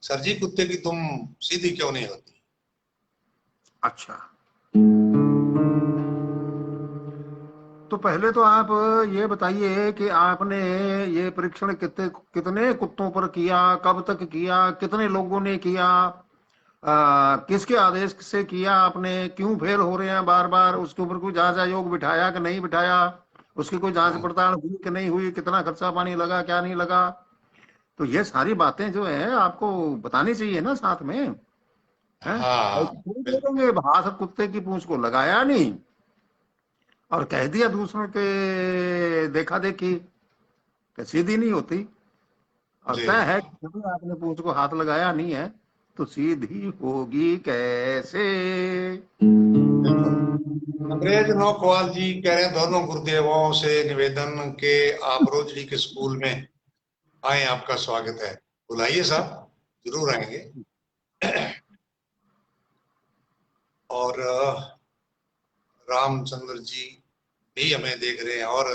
सर जी कुत्ते की तुम सीधी क्यों नहीं होती। अच्छा, तो पहले तो आप ये बताइए कि आपने ये परीक्षण कितने कितने कुत्तों पर किया, कब तक किया, कितने लोगों ने किया, किसके आदेश से किया आपने, क्यों फेल हो रहे हैं बार बार, उसके ऊपर कोई जांच आयोग बिठाया कि नहीं बिठाया, उसकी कोई जांच पड़ताल हुई कि नहीं हुई, कितना खर्चा पानी लगा क्या नहीं लगा। तो ये सारी बातें जो है आपको बतानी चाहिए ना साथ में। हैं, हाँ ऐसे थोड़ी दे बिल्कुल। देंगे, हाथ कुत्ते की पूंछ को लगाया नहीं और कह दिया दूसरों के देखा देखी कि सीधी नहीं होती। और जी तय है कि कभी आपने पूंछ को हाथ लगाया नहीं है तो सीधी होगी कैसे। बिल्कुल। अंग्रेज नौकवाल जी कह रहे हैं दोनों गुरुदेवों से निवेदन के आप रोजड़ी के स्कूल में आए, आपका स्वागत है। बुलाइए साहब, जरूर आएंगे। और रामचंद्र जी भी हमें देख रहे हैं। और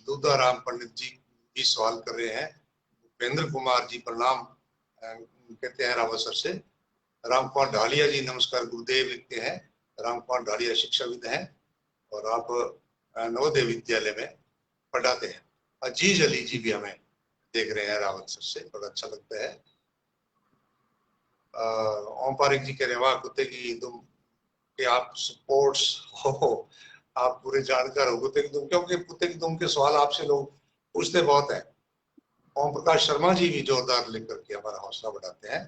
दूधा राम पंडित जी भी सवाल कर रहे हैं। भूपेंद्र कुमार जी प्रणाम कहते हैं रावसर से। रामकुमार ढालिया जी नमस्कार गुरुदेव लिखते हैं। रामकुमार ढालिया शिक्षाविद हैं और आप नवोदय विद्यालय में पढ़ाते हैं। अजीज अली जी भी हमें देख रहे हैं रावतसर से, बड़ा अच्छा लगता है। ओम पारिक जी कह रहे हैं वाह कुत्ते की तुम कि आप स्पोर्ट्स हो आप पूरे जानकार हो पुतंग दुम, क्योंकि पुतंग दुम के सवाल आपसे लोग पूछते बहुत है। ओम प्रकाश शर्मा जी भी जोरदार लिख करके हमारा हौसला बढ़ाते हैं,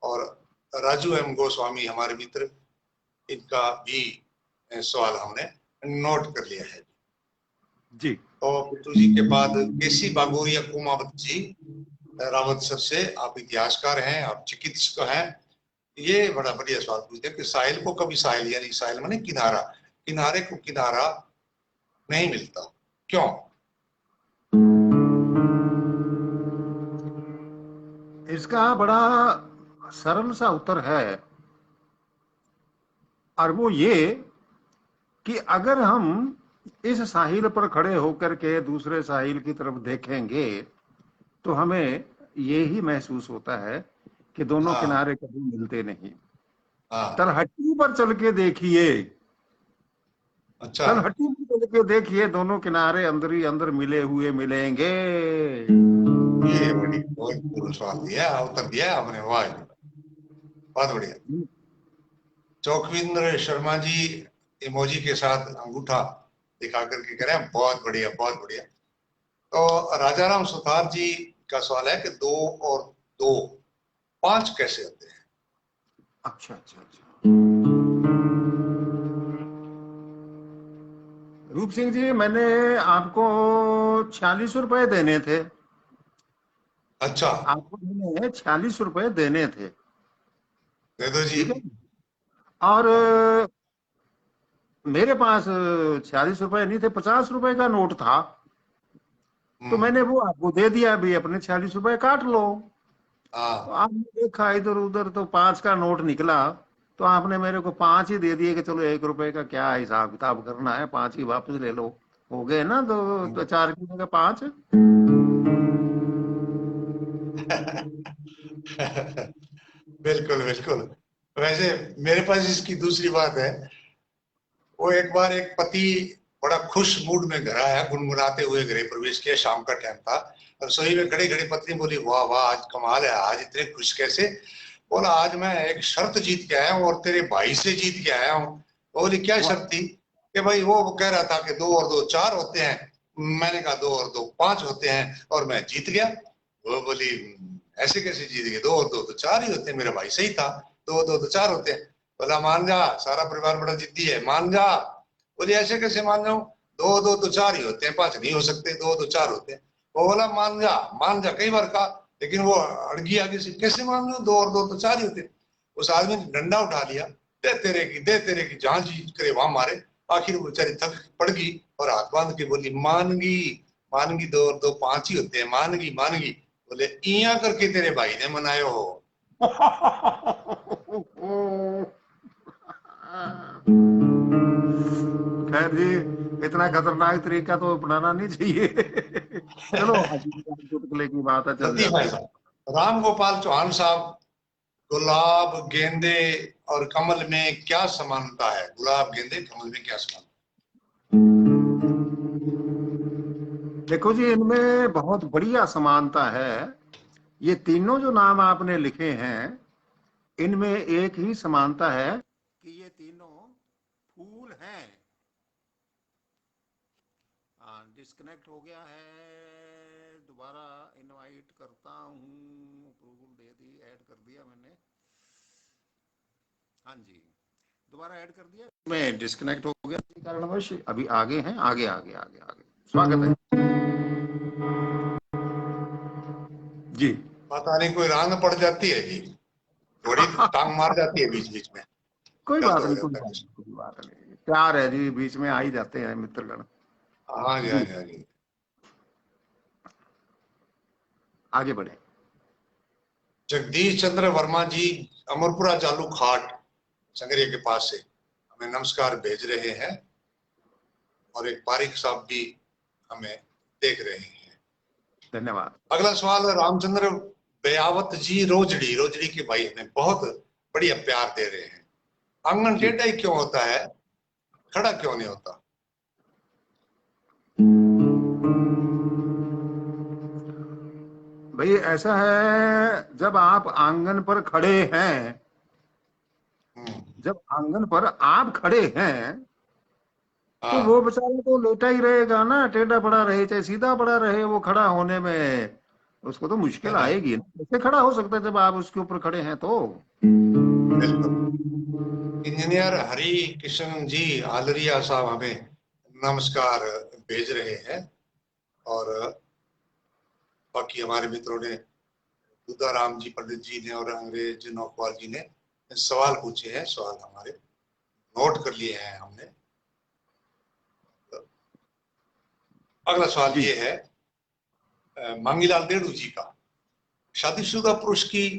और राजू एम गोस्वामी हमारे मित्र, इनका भी सवाल हमने नोट कर लिया है। जी। तो पिट्टू जी के बाद केसी बागोरिया कुमावत जी रावत सर से, आप इतिहासकार हैं, आप चिकित्सक हैं। ये बड़ा बढ़िया सवाल पूछते हैं कि साहिल को कभी साहिल, यानी साहिल माने किनारा, किनारे को किनारा नहीं मिलता, क्यों? इसका बड़ा सरल सा उत्तर है, और वो ये कि अगर हम इस साहिल पर खड़े होकर के दूसरे साहिल की तरफ देखेंगे तो हमें ये ही महसूस होता है कि दोनों हाँ किनारे कभी मिलते नहीं। हाँ। तलहटी पर चल के देखिए, अच्छा, तलहटी पर चल के देखिए, दोनों किनारे अंदर ही अंदर मिले हुए मिलेंगे। ये बड़ी बहुत पूर्ण सवाल दिया, उत्तर दिया आपने, वाह, बहुत बढ़िया। चौकविंद्र शर्मा जी इमोजी के साथ अंगूठा दिखा करके कह रहे हैं बहुत बढ़िया, बहुत बढ़िया। तो राजाराम सुतार जी का सवाल है कि 2 और 2 5 कैसे होते हैं? अच्छा अच्छा अच्छा। रूप सिंह जी, मैंने आपको 46 रुपए देने थे। अच्छा, आपको मैंने 46 रुपए देने थे। दे दो जी। ठीक है। और हाँ, मेरे पास 46 रुपए नहीं थे, 50 रुपए का नोट था। तो हम्म, मैंने वो आपको दे दिया, अभी अपने 46 रुपए काट लो। तो हाँ। आपने देखा इधर उधर तो 5 का नोट निकला। तो आपने मेरे को 5 ही दे दिए कि चलो 1 रुपए का क्या हिसाब किताब करना है, 5 ही वापस ले लो। हो गए ना, तो 4 की जगह 5। बिल्कुल बिल्कुल। वैसे मेरे पास इसकी दूसरी बात है। वो एक बार एक पति बड़ा खुश मूड में घर आया, गुनगुनाते हुए घरे प्रवेश किया, शाम का टाइम था। रसोई में खड़ी खड़ी पत्नी बोली, वाह वाह, आज कमाल है, आज इतने खुश कैसे? बोला, आज मैं एक शर्त जीत के आया हूँ और तेरे भाई से जीत के आया हूँ। बोली, क्या शर्त थी? कि भाई वो कह रहा था कि 2 और 2 4 होते हैं। मैंने कहा 2 और 2 5 होते हैं, और मैं जीत गया। वो बोली, ऐसे कैसे जीत गए? 2 और 2 तो 4 ही होते हैं, मेरा भाई सही था, 2 और 2 तो 4 होते हैं। बोला, मान जा, सारा परिवार बड़ा जिद्दी है, मान जा। बोली, ऐसे कैसे मान जाऊं? 2 और 2 तो 4 ही होते हैं, 5 नहीं हो सकते, 2 और 2 4 होते हैं। वो बोला, मान जा, कई बार कहा, लेकिन वो अड़ गया, कैसे मान लो, 2 और 2 तो 4 ही होते हैं। उस आदमी ने डंडा उठा लिया, दे तेरे की, जहां जी करे वहां मारे। आखिर वो बेचारी थक पड़ गई और हाथ बांध के बोली, मान गई, 2 और 2 5 ही होते हैं, मान गई। बोले, इया करके तेरे भाई ने मनायो हो। खैर जी, इतना खतरनाक तरीका तो अपनाना नहीं चाहिए। चलो, हंसी मजाक चुटकुले की बात है, चल सती जाता भाई है। साहब, राम गोपाल चौहान साहब, गुलाब गेंदे और कमल में क्या समानता है? गुलाब गेंदे कमल में क्या समानता देखो जी, इनमें बहुत बढ़िया समानता है। ये तीनों जो नाम आपने लिखे हैं, इनमें एक ही समानता है कि ये तीनों फूल हैं। डिस्कनेक्ट हो गया है, दोबारा इनवाइट करता हूँ। अप्रूवल दे दी, ऐड कर दिया मैंने। हाँ जी, दोबारा ऐड कर दिया। मैं डिस्कनेक्ट हो गया किसी कारणवश, अभी आगे हैं, आगे आगे आगे आगे स्वागत है जी। है? पता नहीं, कोई रांग पड़ जाती है जी, थोड़ी टांग मार जाती है बीच बीच में, कोई गलत बात हो नहीं, कोई जाता है बात कुछ। नहीं, कोई बात नहीं, प्यार है जी, बीच में आ ही जाते हैं मित्रगण। हाँ जी, हाँ जी, जी, हाँ जी। आगे बढ़े। जगदीश चंद्र वर्मा जी, अमरपुरा जालू खाट, संगरिया के पास से हमें नमस्कार भेज रहे हैं, और एक पारिक साहब भी हमें देख रहे हैं। धन्यवाद। अगला सवाल रामचंद्र बेयावत जी, रोजड़ी, रोजड़ी के भाई हमें बहुत बढ़िया प्यार दे रहे हैं। आंगन जी टेढ़ा ही क्यों होता है, खड़ा क्यों नहीं होता? भाई, ऐसा है, जब आप आंगन पर खड़े हैं, हम्म, जब आंगन पर आप खड़े हैं, तो वो हाँ बेचारा तो लेटा ही रहेगा ना, टेढ़ा पड़ा रहे चाहे सीधा पड़ा रहे, वो खड़ा होने में उसको तो मुश्किल आएगी ना। कैसे खड़ा हो सकता है जब आप उसके ऊपर खड़े हैं तो। बिल्कुल। इंजीनियर हरि किशन जी आलरिया साहब हमें नमस्कार भेज रहे हैं। और बाकी हमारे मित्रों ने, बुद्धाराम जी पंडित जी ने और अंग्रेज नौकवाल जी ने सवाल पूछे हैं, सवाल हमारे नोट कर लिए हैं हमने। अगला सवाल जी। ये है मांगीलाल डेड़ू जी का, शादीशुदा पुरुष की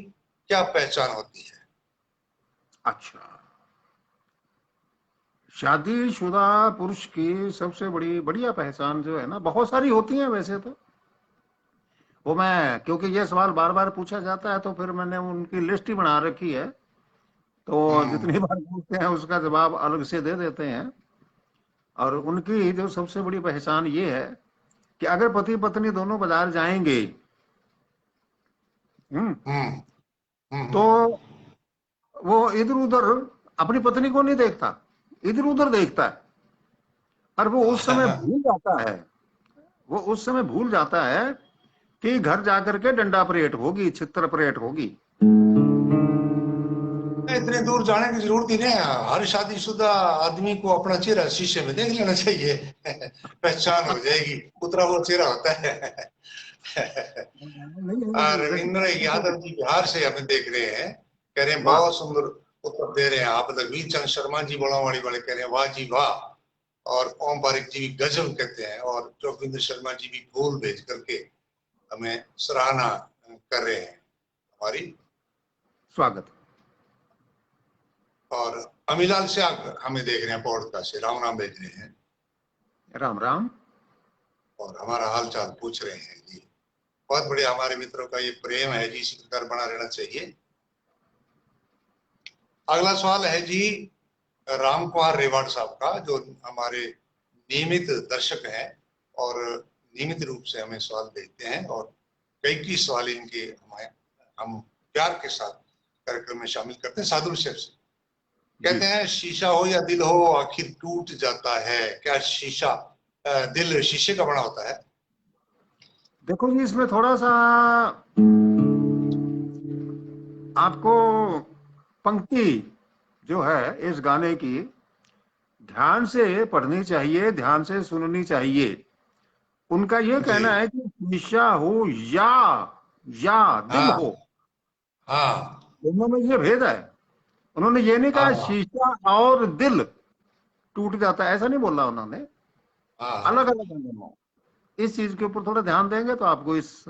क्या पहचान होती है? अच्छा, शादीशुदा पुरुष की सबसे बड़ी बढ़िया पहचान जो है ना, बहुत सारी होती है वैसे तो। वो मैं, क्योंकि ये सवाल बार बार पूछा जाता है तो फिर मैंने उनकी लिस्ट ही बना रखी है। तो जितनी हम्म बार पूछते हैं उसका जवाब अलग से दे देते हैं। और उनकी जो सबसे बड़ी पहचान ये है कि अगर पति पत्नी दोनों बाजार जाएंगे, हम्म, हम्म तो हम्म वो इधर उधर अपनी पत्नी को नहीं देखता, इधर उधर देखता है। और वो उस समय भूल जाता है, वो उस समय भूल जाता है कि घर जाकर के डंडा परेड होगी, छित्र परेड होगी। इतने दूर जाने की जरूरत ही नहीं है। हर शादीशुदा आदमी को अपना चेहरा शीशे में देख लेना चाहिए। पहचान हो जाएगी, उतरा वो चेहरा होता है। नहीं नहीं, रविंद्र यादव जी बिहार से हमें देख रहे हैं, कह रहे हैं वाह। बहुत सुंदर उत्तर दे रहे हैं आप। लखवीर चंद शर्मा जी बड़ावाड़ी वाले कह रहे हैं वाह जी वाह। और ओम बारिक जी भी गजब कहते हैं, और जोगिंदर शर्मा जी भी फूल भेज करके हमें सराहना कर रहे हैं हमारी। स्वागत। और अमीलाल से हमें देख रहे हैं पॉडकास्ट से, राम राम भेज रहे हैं राम राम। और हमारा हाल चाल पूछ रहे हैं जी। बहुत बढ़िया, हमारे मित्रों का ये प्रेम है जी, इसी प्रकार बना रहना चाहिए। अगला सवाल है जी राम कुमार रेवाड़ साहब का, जो हमारे नियमित दर्शक हैं और नियमित रूप से हमें सवाल भेजते हैं, और कई सवाल इनके हमें हम प्यार के साथ कार्यक्रम में शामिल करते हैं। साधु शेफ से जी। कहते हैं शीशा हो या दिल हो आखिर टूट जाता है, क्या शीशा दिल शीशे का बना होता है? देखो जी, इसमें थोड़ा सा आपको पंक्ति जो है इस गाने की ध्यान से पढ़नी चाहिए, ध्यान से सुननी चाहिए। उनका ये जी कहना है कि शीशा हो या या दिल हाँ हो, हाँ दोनों में ये भेद है। उन्होंने ये नहीं कहा हाँ शीशा और दिल टूट जाता है, ऐसा नहीं बोला उन्होंने। अलग हाँ अलग है दोनों। इस चीज के ऊपर थोड़ा ध्यान देंगे तो आपको इस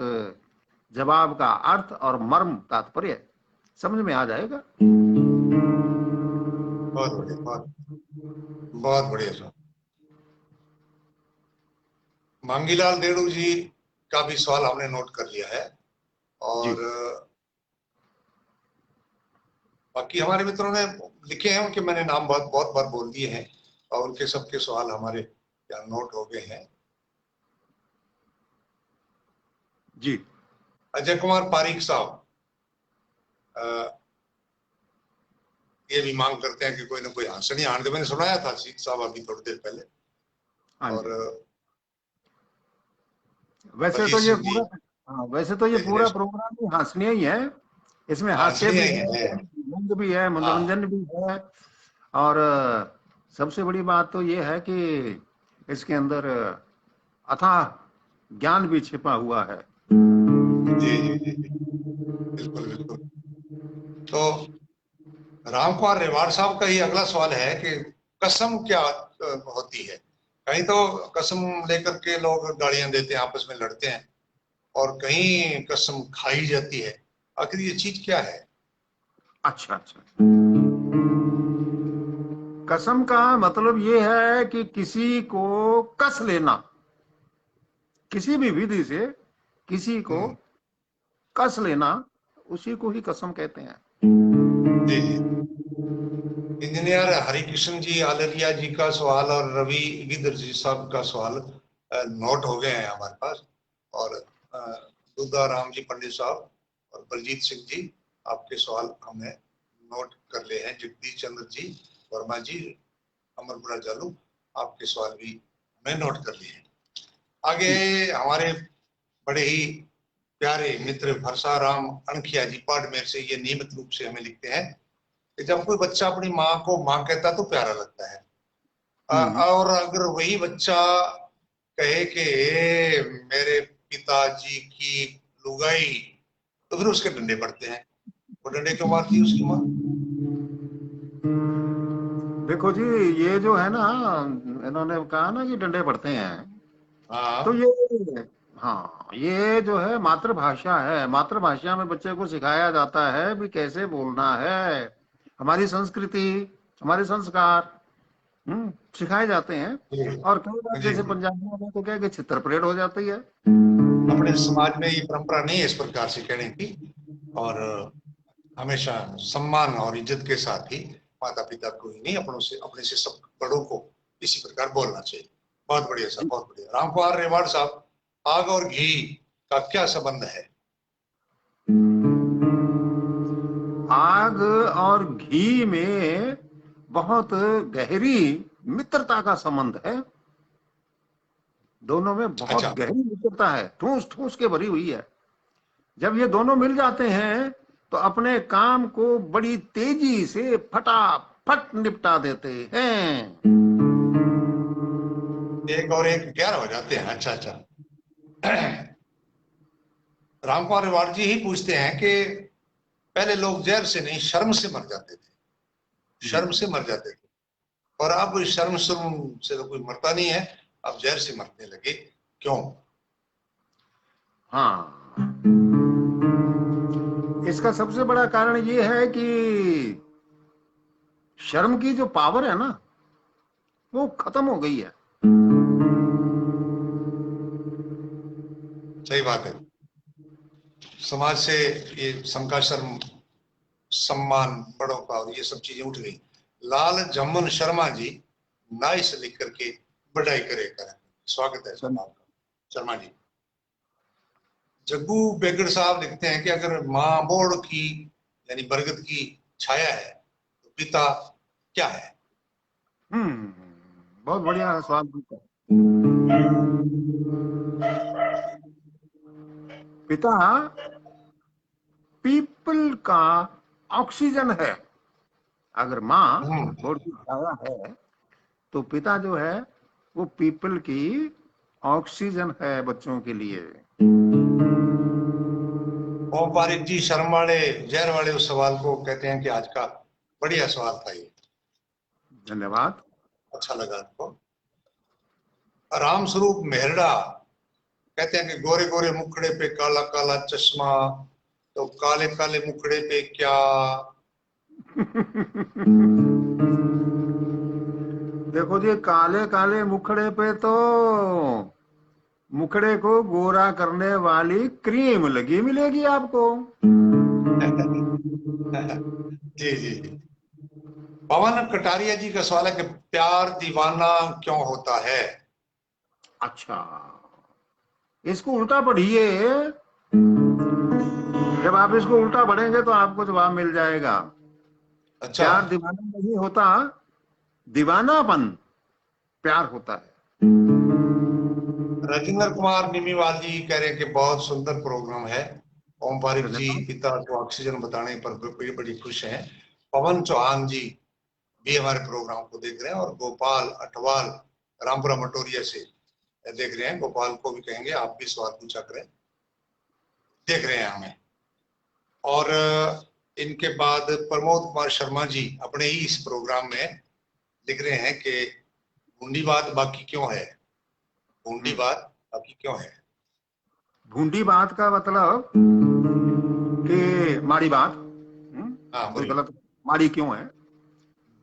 जवाब का अर्थ और मर्म तात्पर्य समझ में आ जाएगा। बहुत बढ़िया, बहुत बहुत बढ़िया सर। मांगीलाल डेड़ू जी का भी सवाल हमने नोट कर लिया है। जी। और बाकी हमारे मित्रों ने लिखे हैं, उनके मैंने नाम बहुत बहुत बार बोल दिए हैं, और उनके सबके सवाल हमारे यहाँ नोट हो गए हैं। जी। अजय कुमार पारीक साहब ये भी मांग करते हैं कि कोई ना कोई हंसनी आने दे। मैंने सुनाया था सीत साहब अभी थोड़ी देर पहले। हाँ और जी। वैसे बलजीत तो ये सिंह जी पूरा, हाँ वैसे तो ये भेज रहे पूरा हैं, प्रोग्राम ही हंसने ही है। इसमें हास्य हंसनी भी आई है, है। आनंद भी है, हाँ मनोरंजन भी है। और सबसे बड़ी बात तो ये है कि इसके अंदर अथाह ज्ञान भी छिपा हुआ है। जी जी जी जी, बिल्कुल बिल्कुल। तो राम कुमार रेवाड़ साहब का ही अगला सवाल है कि कसम क्या होती है? कहीं तो कसम लेकर के लोग गालियां देते हैं, आपस में लड़ते हैं, और कहीं कसम खाई जाती है। आखिर ये चीज क्या है? अच्छा अच्छा। कसम का मतलब ये है कि किसी को कस लेना, किसी भी विधि से किसी को हम्म कस लेना, उसी को ही कसम कहते हैं। जी जी। इंजीनियर हरिकृष्ण जी आलरिया जी का सवाल और रवि गिदर जी साहब का सवाल नोट हो गए हैं हमारे पास। और दुद्धा राम जी पंडित साहब और बलजीत सिंह जी, आपके सवाल हमने नोट कर लिए हैं। जगदीश चंद्र जी वर्मा जी, अमरपुरा जालू, आपके सवाल भी मैं नोट कर लिए। आगे हमारे बड़े ही प्यारे मित्र भरसाराम अणखिया जी पाडमेर से ये नियमित रूप से हमें लिखते हैं कि जब कोई बच्चा अपनी माँ को माँ कहता तो प्यारा लगता है, और अगर वही बच्चा कहे कि मेरे पिताजी की लुगाई, तो फिर उसके डंडे पड़ते हैं। वो डंडे क्यों मारती है उसकी माँ? देखो जी, ये जो है ना, इन्होंने कहा ना कि डंडे पड़ते हैं, तो हाँ ये, हाँ, ये जो है मातृभाषा है। मातृभाषा में बच्चे को सिखाया जाता है भी कैसे बोलना है। हमारी संस्कृति, हमारे संस्कार सिखाए जाते हैं। जी और कई बार जी जैसे जी। पंजाबियों में तो क्या है कि छितर परेड हो जाती है। अपने समाज में ये परंपरा नहीं है इस प्रकार से कहने की, और हमेशा सम्मान और इज्जत के साथ ही माता पिता को ही नहीं, अपनों से, अपने से सब बड़ों को इसी प्रकार बोलना चाहिए। बहुत बढ़िया साहब, बहुत बढ़िया। रामकुमार रेवाड़ साहब, आग और घी का क्या संबंध है? आग और घी में बहुत गहरी मित्रता का संबंध है। दोनों में बहुत अच्छा। गहरी मित्रता है, ठूस ठूस के भरी हुई है। जब ये दोनों मिल जाते हैं तो अपने काम को बड़ी तेजी से फटाफट निपटा देते हैं। एक और एक 11 हो जाते हैं। अच्छा अच्छा। रामकुमार रेवाड़ जी ही पूछते हैं कि पहले लोग जहर से नहीं, शर्म से मर जाते थे, जी। शर्म से मर जाते थे, और अब शर्म शर्म से तो कोई मरता नहीं है, अब जहर से मरने लगे, क्यों? हाँ, इसका सबसे बड़ा कारण ये है कि शर्म की जो पावर है ना, वो खत्म हो गई है। सही बात है। समाज से ये शंका, शर्म, सम्मान बड़ों का और ये सब चीजें उठ गई। लाल जमन शर्मा जी नाइस लिख करके बढ़ाई करे करें। स्वागत है साहब आपका, शर्मा जी। जग्गू बेगड़ साहब लिखते हैं कि अगर माँ बोड़ की यानी बरगद की छाया है तो पिता क्या है? हम्म बहुत बढ़िया सवाल पूछा। पिता पीपल का ऑक्सीजन है। अगर माँ हम्म। बोर्ड की छाया है तो पिता जो है वो पीपल की ऑक्सीजन है बच्चों के लिए। ओम पारिक जी शर्म वाले, जहर वाले उस सवाल को कहते हैं कि आज का बढ़िया सवाल था ये, धन्यवाद। अच्छा लगा आपको। राम स्वरूप मेहरड़ा कहते हैं कि गोरे गोरे मुखड़े पे काला काला चश्मा, तो काले काले मुखड़े पे क्या? देखो जी, काले काले मुखड़े पे तो मुखड़े को गोरा करने वाली क्रीम लगी मिलेगी आपको। जी जी जी। पवन कटारिया जी का सवाल है कि प्यार दीवाना क्यों होता है? अच्छा, इसको उल्टा पढ़िए। जब आप इसको उल्टा पढ़ेंगे तो आपको जवाब मिल जाएगा। अच्छा। प्यार दीवाना नहीं होता, दीवानापन प्यार होता है। राजेंद्र कुमार निमीवाल जी कह रहे हैं कि बहुत सुंदर प्रोग्राम है। ओम पारिक जी धन्यवाद। पिता को ऑक्सीजन बताने पर बड़ी खुश हैं। पवन चौहान जी भी हमारे प्रोग्राम को देख रहे हैं, और गोपाल अठवाल रामपुरा मटोरिया से देख रहे हैं। गोपाल को भी कहेंगे आप भी सवाल पूछा करें, देख रहे हैं हमें। और इनके बाद प्रमोद कुमार शर्मा जी अपने ही इस प्रोग्राम में लिख रहे हैं कि बूंदी बात बाकी क्यों है? बूंदी बात बाकी क्यों है? भूंडी बात का मतलब कि माड़ी बात, हाँ कोई बोलिए। गलत, माड़ी क्यों है।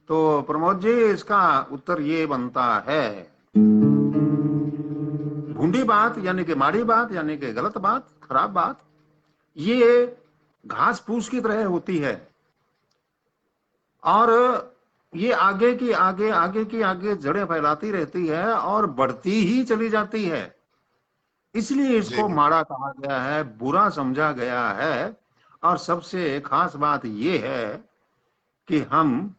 तो प्रमोद जी, इसका उत्तर ये बनता है, भूंडी बात यानी कि माड़ी बात यानी कि गलत बात, खराब बात, ये घास फूस की तरह होती है। और ये आगे की आगे, आगे की आगे जड़ें फैलाती रहती है और बढ़ती ही चली जाती है। इसलिए जी इसको माड़ा कहा गया है, बुरा समझा गया है। और सबसे खास बात यह है कि हम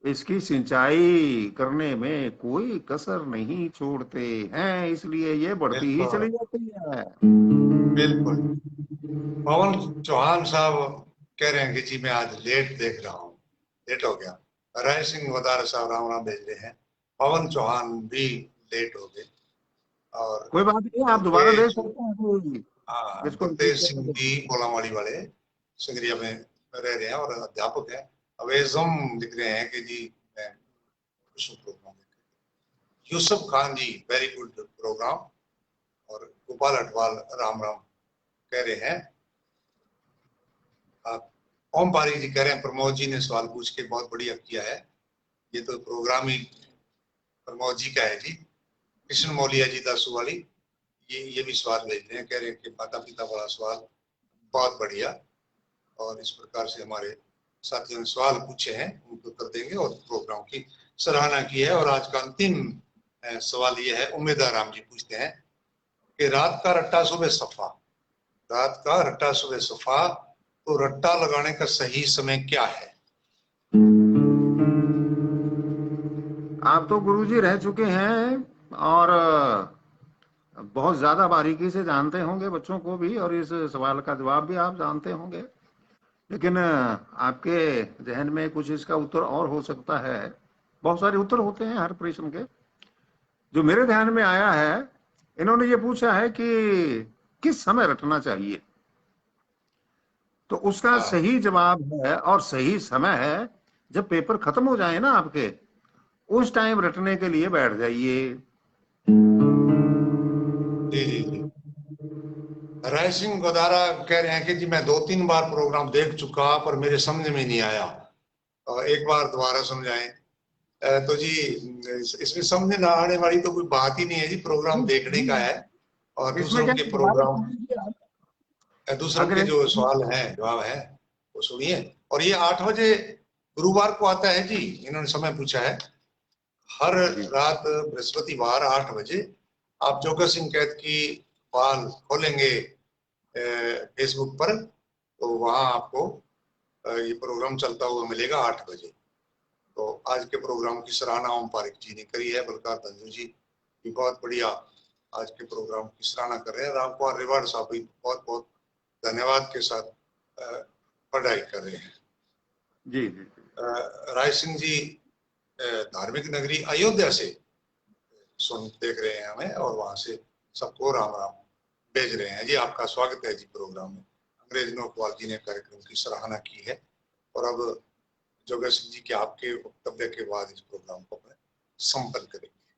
इसकी सिंचाई करने में कोई कसर नहीं छोड़ते हैं, इसलिए ये बढ़ती ही बिल्कुल चली जाती है। बिल्कुल। पवन चौहान साहब कह रहे हैं कि जी मैं आज लेट देख रहा हूँ, लेट हो गया। राय सिंह वदार साहब राम राम भेज रहे हैं। पवन चौहान भी लेट हो गए। और कोई बात नहीं, आप दोबारा देख गुरतेज, सकते हैं कोई इसको गुरतेज रिपीट सिंह करके जी देख। कोलावाड़ी वाले सिंगरिया में रह रहे हैं और अध्यापक हैं। अवेजम लिख रहे हैं कि जी मैं खुश हूँ प्रोग्राम देख के। यूसुफ खान जी वेरी गुड प्रोग्राम। और गोपाल अटवाल राम राम कह रहे हैं। आप ओम पारी जी कह रहे हैं प्रमोद जी ने सवाल पूछ के बहुत बढ़िया किया है। ये तो प्रोग्राम ही प्रमोद जी का है जी। कृष्ण मौलिया जी दासू वाली ये भी सवाल भेज रहे हैं, कह रहे हैं कि माता पिता वाला सवाल बहुत बढ़िया। और इस प्रकार से हमारे साथियों ने सवाल पूछे हैं, उनको कर देंगे और प्रोग्राम की सराहना की है। और आज का अंतिम सवाल ये है, उम्मीदवार राम जी पूछते हैं कि रात का रट्टा सुबह सफा, रात का रट्टा सुबह सफा, तो रट्टा लगाने का सही समय क्या है? आप तो गुरुजी रह चुके हैं और बहुत ज्यादा बारीकी से जानते होंगे बच्चों को भी, और इस सवाल का जवाब भी आप जानते होंगे। लेकिन आपके जहन में कुछ इसका उत्तर और हो सकता है। बहुत सारे उत्तर होते हैं हर प्रश्न के। जो मेरे ध्यान में आया है, इन्होंने ये पूछा है कि किस समय रटना चाहिए। तो उसका हाँ सही जवाब है और सही समय है जब पेपर खत्म हो जाए ना आपके, उस टाइम रटने के लिए बैठ जाइए। जी जी जी। राय सिंह गोदारा कह रहे हैं कि जी मैं 2-3 बार प्रोग्राम देख चुका पर मेरे समझ में नहीं आया, और एक बार दोबारा समझाएं। तो जी इसमें समझ ना आने वाली तो कोई बात ही नहीं है जी, प्रोग्राम देखने का है। और इसमें दूसरों क्या के दोबारा प्रोग्राम, सुन लीजिए आप। दूसरों अगर के जो सवाल हैं जवाब है वो सुनिए। और ये 8 बजे गुरुवार को आता है जी, इन्होंने समय पूछा है। हर जी रात बृहस्पतिवार 8 बजे आप जोगा सिंह कैद की फाल खोलेंगे फेसबुक पर, तो वहां आपको ये प्रोग्राम चलता हुआ मिलेगा 8 बजे। तो आज के प्रोग्राम की सराहना ओम पारिक जी ने करी है, बलकार धंजू जी भी बहुत बढ़िया आज के प्रोग्राम की सराहना कर रहे हैं। राम कुमार रिवाड़ साहब भी बहुत बहुत धन्यवाद के साथ पढ़ाई कर रहे हैं। जी जी जी। राय सिंह जी धार्मिक नगरी अयोध्या से सुन देख रहे हैं हमें, और वहां से सबको राम राम भेज रहे हैं। जी आपका स्वागत है जी प्रोग्राम में। अंग्रेज नौकवाल जी ने कार्यक्रम की सराहना की है। और अब जोगा सिंह जी के आपके वक्तव्य के बाद इस प्रोग्राम को मैं संपन्न करेंगे।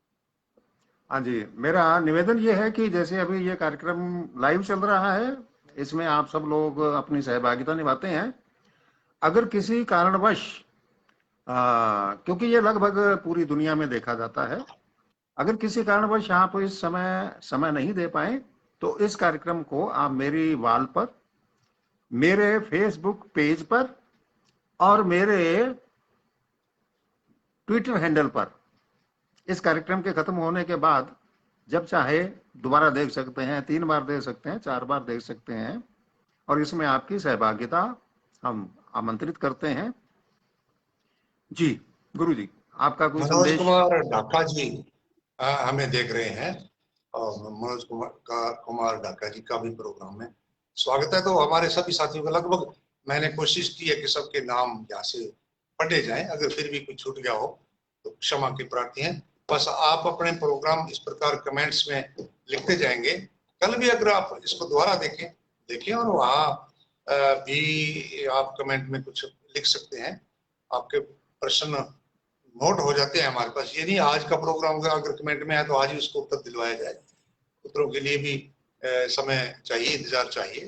हाँ जी, मेरा निवेदन ये है कि जैसे अभी ये कार्यक्रम लाइव चल रहा है, इसमें आप सब लोग अपनी सहभागिता निभाते हैं। अगर किसी कारणवश, क्योंकि ये लगभग पूरी दुनिया में देखा जाता है, अगर किसी कारणवश आप इस समय समय नहीं दे पाए, तो इस कार्यक्रम को आप मेरी वॉल पर, मेरे फेसबुक पेज पर और मेरे ट्विटर हैंडल पर इस कार्यक्रम के खत्म होने के बाद जब चाहे दोबारा देख सकते हैं, 3 बार देख सकते हैं, 4 बार देख सकते हैं। और इसमें आपकी सहभागिता हम आमंत्रित करते हैं। जी गुरु जी, आपका कोई मनोज संदेश? कुमार ढाका जी हमें देख रहे हैं, और मनोज कुमार ढाका जी का भी प्रोग्राम में स्वागत है। तो हमारे सभी साथियों का लगभग मैंने कोशिश की है कि सबके नाम यहाँ से पढ़े जाएं। अगर फिर भी कुछ छूट गया हो तो क्षमा की प्रार्थी है। बस आप अपने प्रोग्राम इस प्रकार कमेंट्स में लिखते जाएंगे। कल भी अगर आप इसको दोबारा देखें देखें और वहाँ भी आप कमेंट में कुछ लिख सकते हैं। आपके प्रश्न नोट हो जाते हैं हमारे पास। ये नहीं आज का प्रोग्राम का अगर कमेंट में है तो आज ही उसको उत्तर दिलवाया जाए। उत्तरों के लिए भी समय चाहिए, इंतजार चाहिए।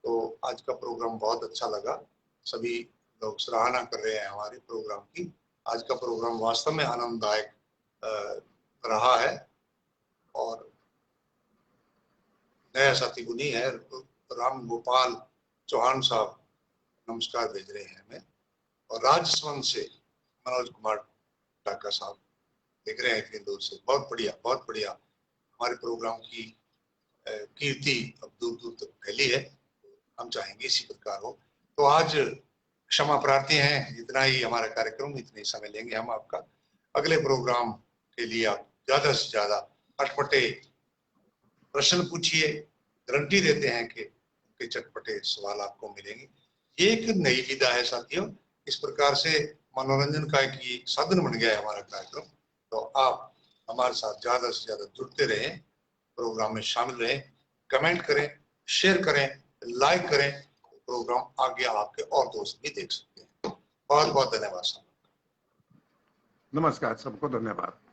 तो आज का प्रोग्राम बहुत अच्छा लगा। सभी लोग सराहना कर रहे हैं हमारे प्रोग्राम की। आज का प्रोग्राम वास्तव में आनंददायक रहा है। और नया साथी गुनी है राम गोपाल चौहान साहब, नमस्कार भेज रहे हैं हमें। और राजसमंद से मनोज कुमार ढाका साहब देख रहे हैं इतनी दूर से। बहुत बढ़िया, बहुत बढ़िया। हमारे प्रोग्राम की कीर्ति अब दूर दूर तक फैली है। हम चाहेंगे इसी प्रकार हो। तो आज क्षमा प्रार्थी हैं। इतना ही हमारा कार्यक्रम, इतने ही समय लेंगे हम आपका। अगले प्रोग्राम के लिए आप ज्यादा से ज्यादा अटपटे प्रश्न पूछिए, गारंटी देते हैं कि चटपटे सवाल आपको मिलेंगे। ये एक नई विधा है साथियों, इस प्रकार से मनोरंजन का एक साधन बन गया है हमारा कार्यक्रम। तो आप हमारे साथ ज्यादा से ज्यादा जुड़ते रहें, प्रोग्राम में शामिल रहें, कमेंट करें, शेयर करें, लाइक करें। प्रोग्राम आगे आपके और दोस्त भी देख सकते हैं। बहुत बहुत धन्यवाद। नमस्कार, सबको धन्यवाद।